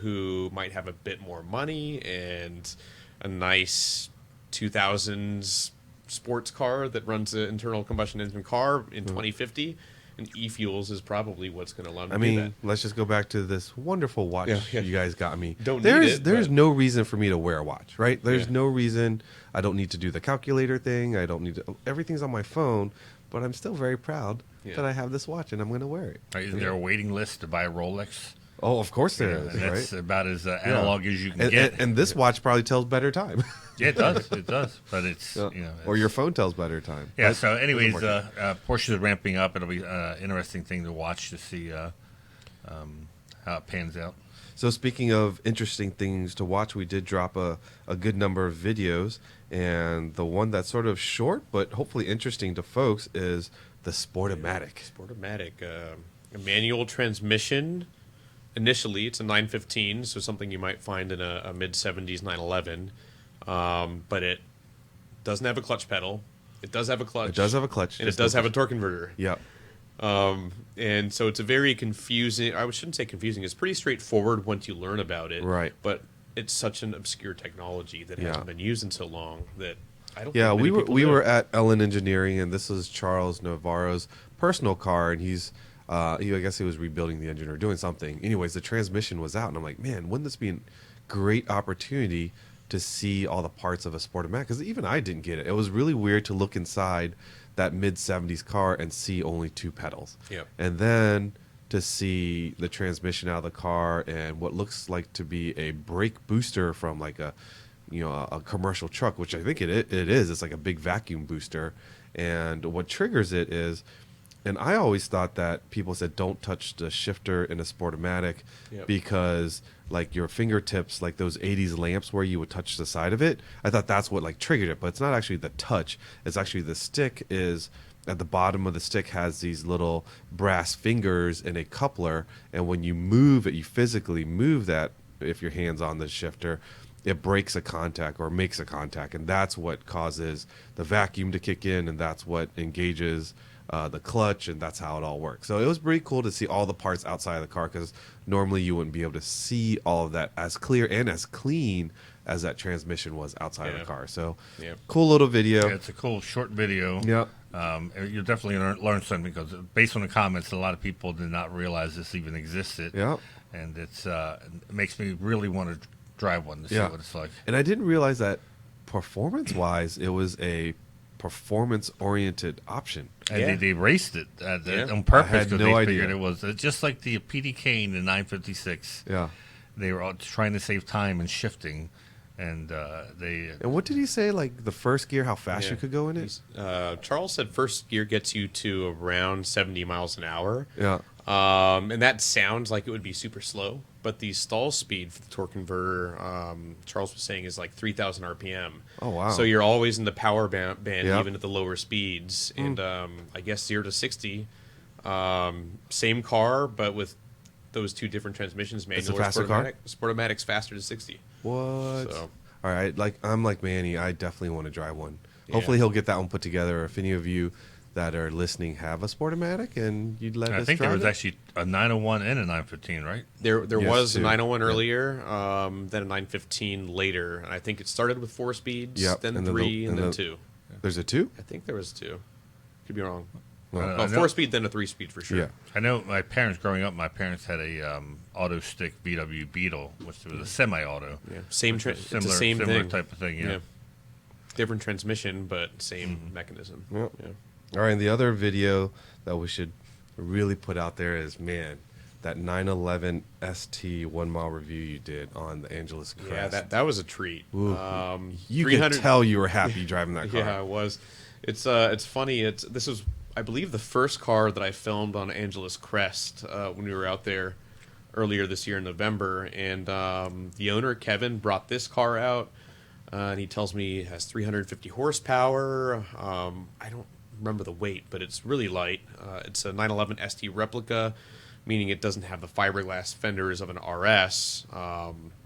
[SPEAKER 2] who might have a bit more money and a nice 2000s sports car that runs an internal combustion engine car in 2050. And e-fuels is probably what's going to allow them to do that.
[SPEAKER 3] let's just go back to this wonderful watch
[SPEAKER 2] Yeah.
[SPEAKER 3] you guys got me.
[SPEAKER 2] Don't
[SPEAKER 3] there's
[SPEAKER 2] need it,
[SPEAKER 3] there's
[SPEAKER 2] but-
[SPEAKER 3] no reason for me to wear a watch, right? There's
[SPEAKER 2] Yeah.
[SPEAKER 3] no reason. I don't need to do the calculator thing. I don't need to. Everything's on my phone, but I'm still very proud
[SPEAKER 2] Yeah.
[SPEAKER 3] that I have this watch and I'm going to wear it.
[SPEAKER 4] Right, isn't there a waiting list to buy a Rolex?
[SPEAKER 3] Oh, of course there is,
[SPEAKER 4] And that's
[SPEAKER 3] right?
[SPEAKER 4] about as analog as you can
[SPEAKER 3] and,
[SPEAKER 4] get.
[SPEAKER 3] and this watch probably tells better time.
[SPEAKER 4] Yeah, it does. It does. But it's,
[SPEAKER 3] Yeah.
[SPEAKER 4] you know.
[SPEAKER 3] Or
[SPEAKER 4] it's-
[SPEAKER 3] your phone tells better time.
[SPEAKER 4] Yeah,
[SPEAKER 3] But
[SPEAKER 4] so
[SPEAKER 3] it
[SPEAKER 4] anyways,
[SPEAKER 3] doesn't work.
[SPEAKER 4] Porsche is ramping up. It'll be an interesting thing to watch to see how it pans out.
[SPEAKER 3] So speaking of interesting things to watch, we did drop a good number of videos, and the one that's sort of short but hopefully interesting to folks is the Sportomatic.
[SPEAKER 2] Sportomatic, a manual transmission. Initially, it's a 915, so something you might find in a mid-70s 911. But it doesn't have a clutch pedal. It does have a clutch.
[SPEAKER 3] It does have a clutch.
[SPEAKER 2] And it
[SPEAKER 3] just
[SPEAKER 2] does
[SPEAKER 3] no
[SPEAKER 2] have a
[SPEAKER 3] clutch.
[SPEAKER 2] torque converter.
[SPEAKER 3] Yep.
[SPEAKER 2] And so it's a very confusing... I shouldn't say confusing. It's pretty straightforward once you learn about it.
[SPEAKER 3] Right.
[SPEAKER 2] But it's such an obscure technology that
[SPEAKER 3] Yeah.
[SPEAKER 2] hasn't been used in so long that I don't
[SPEAKER 3] Yeah,
[SPEAKER 2] think
[SPEAKER 3] we
[SPEAKER 2] many
[SPEAKER 3] were
[SPEAKER 2] people
[SPEAKER 3] we
[SPEAKER 2] do.
[SPEAKER 3] were at Ellen Engineering, and this is Charles Navarro's personal car, and he's I guess he was rebuilding the engine or doing something. Anyways, the transmission was out, and I'm like, man, wouldn't this be a great opportunity to see all the parts of a Sportomatic? Because even I didn't get it. It was really weird to look inside that mid-70s car and see only two pedals.
[SPEAKER 2] Yep.
[SPEAKER 3] And then to see the transmission out of the car and what looks like to be a brake booster from like a commercial truck, which I think it is. It's like a big vacuum booster. And what triggers it is, and I always thought that people said don't touch the shifter in a Sportomatic
[SPEAKER 2] Yep.
[SPEAKER 3] because like your fingertips, like those 80s lamps where you would touch the side of it. I thought that's what like triggered it, but it's not actually the touch. It's actually the stick is at the bottom of the stick has these little brass fingers and a coupler. And when you move it, you physically move that if your hand's on the shifter, it breaks a contact or makes a contact. And that's what causes the vacuum to kick in. And that's what engages the clutch, and that's how it all works. So it was pretty cool to see all the parts outside of the car, because normally you wouldn't be able to see all of that as clear and as clean as that transmission was outside of the
[SPEAKER 2] Yeah.
[SPEAKER 3] car. So
[SPEAKER 2] Yep.
[SPEAKER 3] cool little video.
[SPEAKER 4] Yeah, it's a cool short video.
[SPEAKER 3] Yep.
[SPEAKER 4] You'll definitely learn something, because based on the comments, a lot of people did not realize this even existed.
[SPEAKER 3] Yep.
[SPEAKER 4] And it makes me really want to drive one to see
[SPEAKER 3] Yeah.
[SPEAKER 4] what it's like.
[SPEAKER 3] And I didn't realize that performance-wise, it was a performance-oriented option.
[SPEAKER 4] And
[SPEAKER 2] Yeah.
[SPEAKER 4] they raced it
[SPEAKER 2] Yeah.
[SPEAKER 4] on purpose,
[SPEAKER 3] I had
[SPEAKER 4] because
[SPEAKER 3] no
[SPEAKER 4] they
[SPEAKER 3] idea.
[SPEAKER 4] figured it was just like the PDK in the 956.
[SPEAKER 3] Yeah.
[SPEAKER 4] They were all trying to save time and shifting, and they
[SPEAKER 3] And what did he say? Like the first gear, how fast you
[SPEAKER 2] Yeah.
[SPEAKER 3] could go in it?
[SPEAKER 2] Charles said first gear gets you to around 70 miles an hour.
[SPEAKER 3] Yeah.
[SPEAKER 2] And that sounds like it would be super slow, but the stall speed for the torque converter, Charles was saying, is like 3,000 RPM.
[SPEAKER 3] Oh, wow.
[SPEAKER 2] So you're always in the power band
[SPEAKER 3] Yep.
[SPEAKER 2] even at the lower speeds. And I guess 0 to 60, same car, but with those two different transmissions,
[SPEAKER 3] It's a
[SPEAKER 2] manual or
[SPEAKER 3] faster car?
[SPEAKER 2] Sportomatic's faster to 60.
[SPEAKER 3] What?
[SPEAKER 2] So,
[SPEAKER 3] All right, I'm like Manny. I definitely want to drive one.
[SPEAKER 2] Yeah.
[SPEAKER 3] Hopefully, he'll get that one put together. If any of you that are listening have a Sportomatic, and you'd let us
[SPEAKER 4] I think there
[SPEAKER 3] drive
[SPEAKER 4] was
[SPEAKER 3] it?
[SPEAKER 4] actually a 901 and a 915, right?
[SPEAKER 2] there
[SPEAKER 3] Yes,
[SPEAKER 2] was
[SPEAKER 3] two.
[SPEAKER 2] a 901
[SPEAKER 3] Yeah.
[SPEAKER 2] earlier, then a 915 later, and I think it started with 4 speeds,
[SPEAKER 3] Yep,
[SPEAKER 2] then
[SPEAKER 3] and then
[SPEAKER 2] 3, and then
[SPEAKER 3] the-
[SPEAKER 2] 2.
[SPEAKER 3] There's a 2.
[SPEAKER 2] I think there was 2. Could be wrong.
[SPEAKER 3] Well,
[SPEAKER 4] I know-
[SPEAKER 2] 4 speed, then a 3 speed for sure.
[SPEAKER 3] Yeah.
[SPEAKER 4] I know my parents growing up. My parents had a auto stick VW Beetle, which was a semi-auto.
[SPEAKER 2] Yeah. Same.
[SPEAKER 4] Which was
[SPEAKER 2] It's the same
[SPEAKER 4] similar
[SPEAKER 2] thing.
[SPEAKER 4] type of thing. Yeah.
[SPEAKER 2] Different transmission, but same mechanism.
[SPEAKER 3] Yep.
[SPEAKER 2] Yeah.
[SPEAKER 3] All right, and the other video that we should really put out there is, man, that 911 ST 1 mile review you did on the Angeles Crest.
[SPEAKER 2] Yeah, that was a treat.
[SPEAKER 3] Ooh. You could
[SPEAKER 2] 300
[SPEAKER 3] tell you were happy driving that car.
[SPEAKER 2] Yeah, it was. It's funny. This was, I believe, the first car that I filmed on Angeles Crest when we were out there earlier this year in November, and the owner Kevin brought this car out, and he tells me it has 350 horsepower. I don't remember the weight, but it's really light. It's a 911 ST replica, meaning it doesn't have the fiberglass fenders of an RS,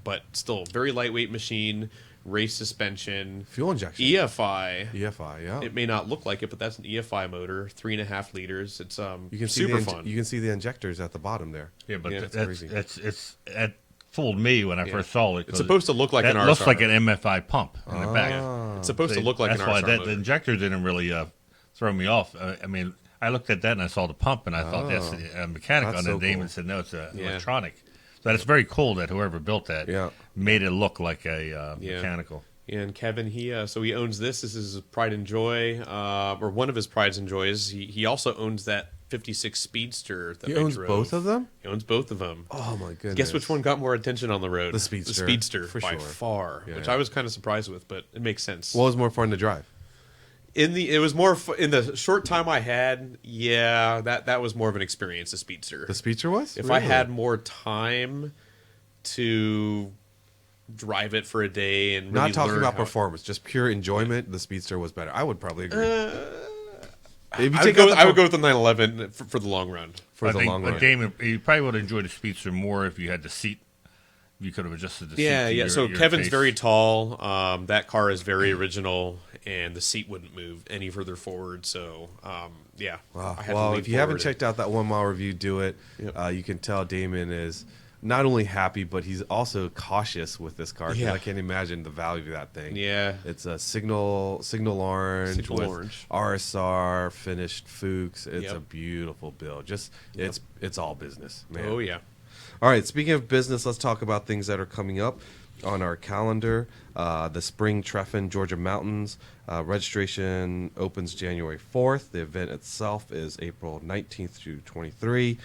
[SPEAKER 2] but still very lightweight machine. Race suspension,
[SPEAKER 3] Fuel injection.
[SPEAKER 2] EFI.
[SPEAKER 3] EFI, yeah.
[SPEAKER 2] It may not look like it, but that's an EFI motor, 3.5 liters. It's
[SPEAKER 3] You can see
[SPEAKER 2] super
[SPEAKER 3] the
[SPEAKER 2] fun.
[SPEAKER 3] You can see the injectors at the bottom there.
[SPEAKER 4] Yeah, but
[SPEAKER 2] Yeah,
[SPEAKER 3] it's crazy.
[SPEAKER 4] that fooled me when I first saw it.
[SPEAKER 2] It's
[SPEAKER 4] 'cause
[SPEAKER 2] supposed to look like
[SPEAKER 4] that
[SPEAKER 2] an
[SPEAKER 4] looks
[SPEAKER 2] RSR.
[SPEAKER 4] like an MFI pump in the back.
[SPEAKER 2] It's supposed to look like
[SPEAKER 4] That's
[SPEAKER 2] an
[SPEAKER 4] why
[SPEAKER 2] RSR
[SPEAKER 4] the
[SPEAKER 2] motor.
[SPEAKER 4] injector didn't really throw me off. I mean, I looked at that and I saw the pump and I thought that's a mechanic
[SPEAKER 3] That's
[SPEAKER 4] on
[SPEAKER 3] so
[SPEAKER 4] it. Damon
[SPEAKER 3] cool.
[SPEAKER 4] said no, it's an
[SPEAKER 2] Yeah.
[SPEAKER 4] electronic. So that's very cool that whoever built that
[SPEAKER 3] Yeah.
[SPEAKER 4] made it look like a
[SPEAKER 2] Yeah.
[SPEAKER 4] mechanical.
[SPEAKER 2] And Kevin, he owns this. This is his pride and joy, or one of his prides and joys. He also owns that 56 Speedster. That
[SPEAKER 3] He
[SPEAKER 2] we
[SPEAKER 3] owns
[SPEAKER 2] drove.
[SPEAKER 3] both of them?
[SPEAKER 2] He owns both of them.
[SPEAKER 3] Oh, my goodness.
[SPEAKER 2] Guess which one got more attention on the road?
[SPEAKER 3] The Speedster.
[SPEAKER 2] The Speedster,
[SPEAKER 3] For
[SPEAKER 2] by
[SPEAKER 3] sure.
[SPEAKER 2] far.
[SPEAKER 3] Yeah,
[SPEAKER 2] which
[SPEAKER 3] yeah.
[SPEAKER 2] I was kind of surprised with, but it makes sense.
[SPEAKER 3] What was more fun to drive?
[SPEAKER 2] It was more in the short time I had. Yeah, that was more of an experience. The Speedster.
[SPEAKER 3] The Speedster was?
[SPEAKER 2] If I
[SPEAKER 3] Really?
[SPEAKER 2] had more time to drive it for a day and really
[SPEAKER 3] Not talking
[SPEAKER 2] learn
[SPEAKER 3] about
[SPEAKER 2] how-
[SPEAKER 3] performance, just pure enjoyment, the Speedster was better. I would probably agree. If you
[SPEAKER 2] I would,
[SPEAKER 3] take
[SPEAKER 2] go,
[SPEAKER 3] out the
[SPEAKER 2] I would go with the 911 for the long run.
[SPEAKER 3] for
[SPEAKER 4] I
[SPEAKER 3] the
[SPEAKER 4] think,
[SPEAKER 3] long run.
[SPEAKER 4] Damon, you probably would enjoy the Speedster more if you had the seat. You could have adjusted the seat.
[SPEAKER 2] Yeah,
[SPEAKER 4] to
[SPEAKER 2] yeah.
[SPEAKER 4] your-
[SPEAKER 2] So
[SPEAKER 4] your
[SPEAKER 2] Kevin's
[SPEAKER 4] taste.
[SPEAKER 2] very tall. That car is very original, and the seat wouldn't move any further forward. So, yeah.
[SPEAKER 3] Wow.
[SPEAKER 2] I had to
[SPEAKER 3] Well,
[SPEAKER 2] lean
[SPEAKER 3] if you haven't
[SPEAKER 2] forward.
[SPEAKER 3] checked out that 1 mile review, do it.
[SPEAKER 2] Yep.
[SPEAKER 3] You can tell Damon is not only happy, but he's also cautious with this car. 'Cause
[SPEAKER 2] Yeah.
[SPEAKER 3] I can't imagine the value of that thing.
[SPEAKER 2] Yeah.
[SPEAKER 3] It's a signal orange
[SPEAKER 2] Signal
[SPEAKER 3] with
[SPEAKER 2] orange.
[SPEAKER 3] RSR finished Fuchs. It's
[SPEAKER 2] Yep.
[SPEAKER 3] a beautiful build. Just it's all business, man.
[SPEAKER 2] Oh yeah.
[SPEAKER 3] All right, speaking of business, let's talk about things that are coming up on our calendar. The Spring Treffin Georgia Mountains registration opens January 4th. The event itself is April 19th through 23.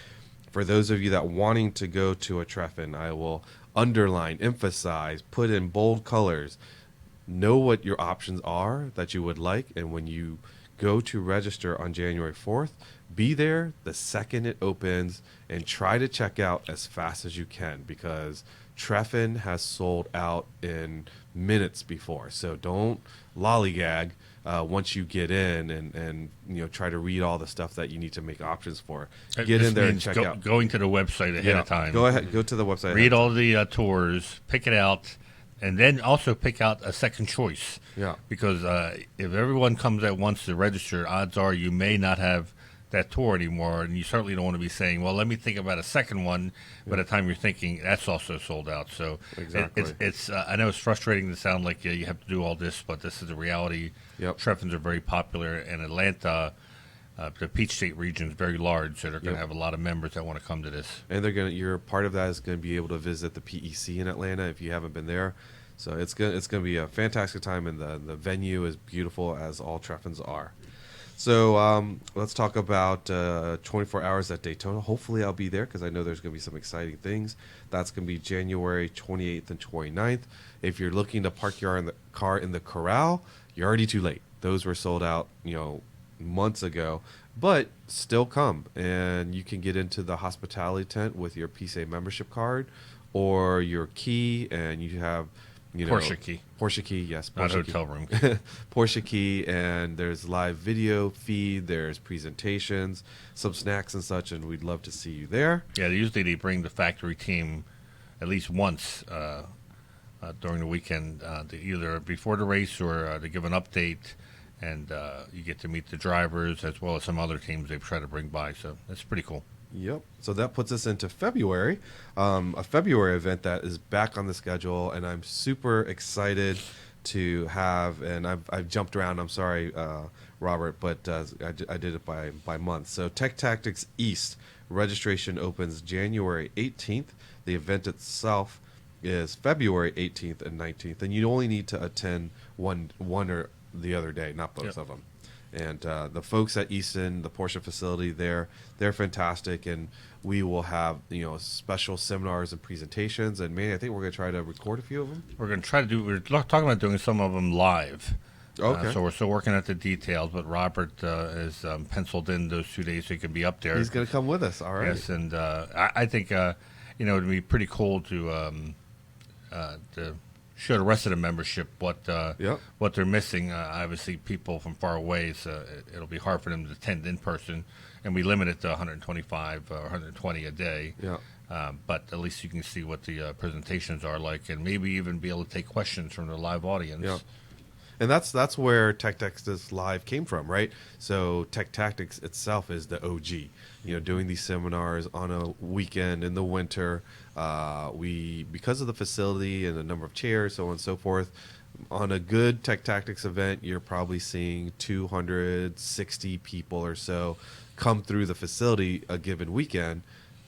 [SPEAKER 3] For those of you that wanting to go to a Treffin, I will underline, emphasize, put in bold colors, know what your options are that you would like, and when you go to register on January 4th, be there the second it opens and try to check out as fast as you can, because Treffin has sold out in minutes before. So don't lollygag once you get in and try to read all the stuff that you need to make options for. Get
[SPEAKER 4] This
[SPEAKER 3] in there and
[SPEAKER 4] means
[SPEAKER 3] check out.
[SPEAKER 4] Going to the website ahead of time.
[SPEAKER 3] Go ahead, go to the website.
[SPEAKER 4] Read all the tours, pick it out, and then also pick out a second choice.
[SPEAKER 3] Yeah.
[SPEAKER 4] Because if everyone comes at once to register, odds are you may not have that tour anymore, and you certainly don't want to be saying, well, let me think about a second one. By the time you're thinking, that's also sold out. So
[SPEAKER 3] Exactly.
[SPEAKER 4] it's I know it's frustrating to sound like you have to do all this, but this is the reality.
[SPEAKER 3] Yep.
[SPEAKER 4] Treffins are very popular, and Atlanta, the Peach State region is very large, so they're going to
[SPEAKER 3] Yep.
[SPEAKER 4] have a lot of members that want to come to this.
[SPEAKER 3] And you're part of that is going to be able to visit the PEC in Atlanta if you haven't been there. So it's going to be a fantastic time, and the venue is beautiful, as all Treffins are. So let's talk about 24 hours at Daytona. Hopefully I'll be there, because I know there's going to be some exciting things. That's going to be January 28th and 29th. If you're looking to park your car in the corral, you're already too late. Those were sold out, months ago. But still come, and you can get into the hospitality tent with your PCA membership card or your key, and you have
[SPEAKER 4] Porsche key.
[SPEAKER 3] Porsche key, yes.
[SPEAKER 4] Not
[SPEAKER 3] Porsche
[SPEAKER 4] hotel
[SPEAKER 3] key.
[SPEAKER 4] room.
[SPEAKER 3] Porsche key, and there's live video feed, there's presentations, some snacks and such, and we'd love to see you there.
[SPEAKER 4] Yeah, usually they bring the factory team at least once during the weekend, either before the race or to give an update, and you get to meet the drivers as well as some other teams they try to bring by. So that's pretty cool.
[SPEAKER 3] Yep. So that puts us into February, a February event that is back on the schedule, and I'm super excited to have. And I've jumped around. I'm sorry, Robert, but I did it by month. So Tech Tactics East registration opens January 18th. The event itself is February 18th and 19th, and you only need to attend one or the other day, not both of them. And the folks at Easton, the Porsche facility there, they're fantastic, and we will have special seminars and presentations. And Manny, I think we're going to try to record a few of them.
[SPEAKER 4] We're going to try to do. We're talking about doing some of them live.
[SPEAKER 3] Okay.
[SPEAKER 4] So we're still working at the details, but Robert is penciled in those 2 days so he can be up there.
[SPEAKER 3] He's going to come with us. All right.
[SPEAKER 4] Yes, and I think it'd be pretty cool to show the rest of the membership what they're missing. Obviously, people from far away, so it'll be hard for them to attend in person, and we limit it to 125 or 120 a day.
[SPEAKER 3] Yeah.
[SPEAKER 4] But at least you can see what the presentations are like, and maybe even be able to take questions from the live audience.
[SPEAKER 3] Yeah. And that's where Tech Tactics Live came from, right? So Tech Tactics itself is the OG. Doing these seminars on a weekend in the winter. Because of the facility and the number of chairs, so on and so forth, on a good Tech Tactics event, you're probably seeing 260 people or so come through the facility a given weekend.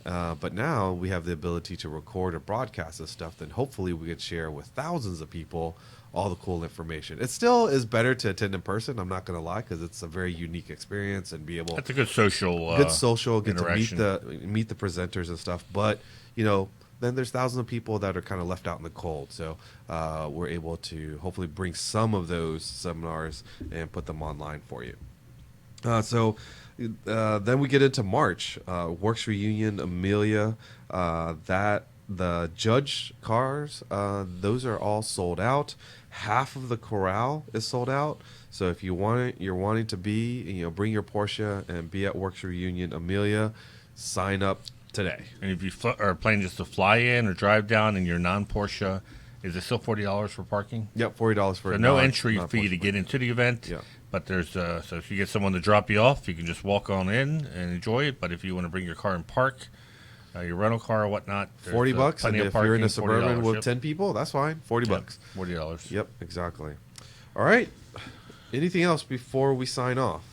[SPEAKER 3] But now we have the ability to record or broadcast this stuff. Then hopefully we could share with thousands of people all the cool information. It still is better to attend in person. I'm not going to lie, because it's a very unique experience and be able.
[SPEAKER 4] That's a good social.
[SPEAKER 3] Get
[SPEAKER 4] interaction.
[SPEAKER 3] to meet the presenters and stuff. But then there's thousands of people that are kind of left out in the cold. So we're able to hopefully bring some of those seminars and put them online for you. Then we get into March. Works Reunion, Amelia, the judge cars, those are all sold out. Half of the corral is sold out. So if you're wanting to be, bring your Porsche and be at Works Reunion, Amelia, sign up today.
[SPEAKER 4] And if you are planning just to fly in or drive down and you're non-Porsche, is it still $40 for parking?
[SPEAKER 3] Yep, $40 for
[SPEAKER 4] so no entry fee to get into the event.
[SPEAKER 3] Yeah.
[SPEAKER 4] But there's so if you get someone to drop you off, you can just walk on in and enjoy it. But if you want to bring your car and park, your rental car or whatnot,
[SPEAKER 3] $40, and if you're in a Suburban with 10 people, that's fine. $40.
[SPEAKER 4] $40.
[SPEAKER 3] Yep, exactly. All right. Anything else before we sign off?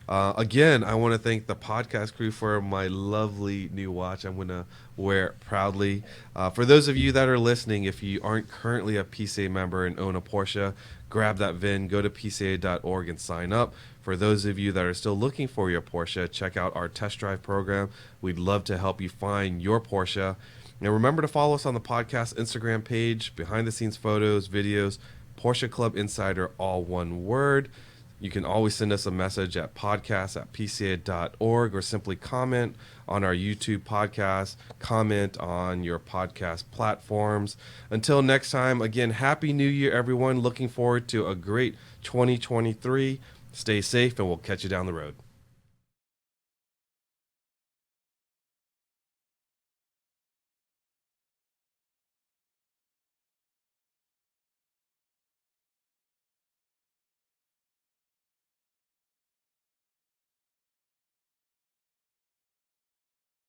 [SPEAKER 3] Again, I want to thank the podcast crew for my lovely new watch. I'm going to wear it proudly. For those of you that are listening, if you aren't currently a PCA member and own a Porsche, grab that VIN, go to PCA.org and sign up. For those of you that are still looking for your Porsche, check out our test drive program. We'd love to help you find your Porsche. Now, remember to follow us on the podcast Instagram page, behind-the-scenes photos, videos, Porsche Club Insider, all one word. You can always send us a message at podcast@pca.org or simply comment on our YouTube podcast, comment on your podcast platforms. Until next time, again, Happy New Year, everyone. Looking forward to a great 2023. Stay safe, and we'll catch you down the road.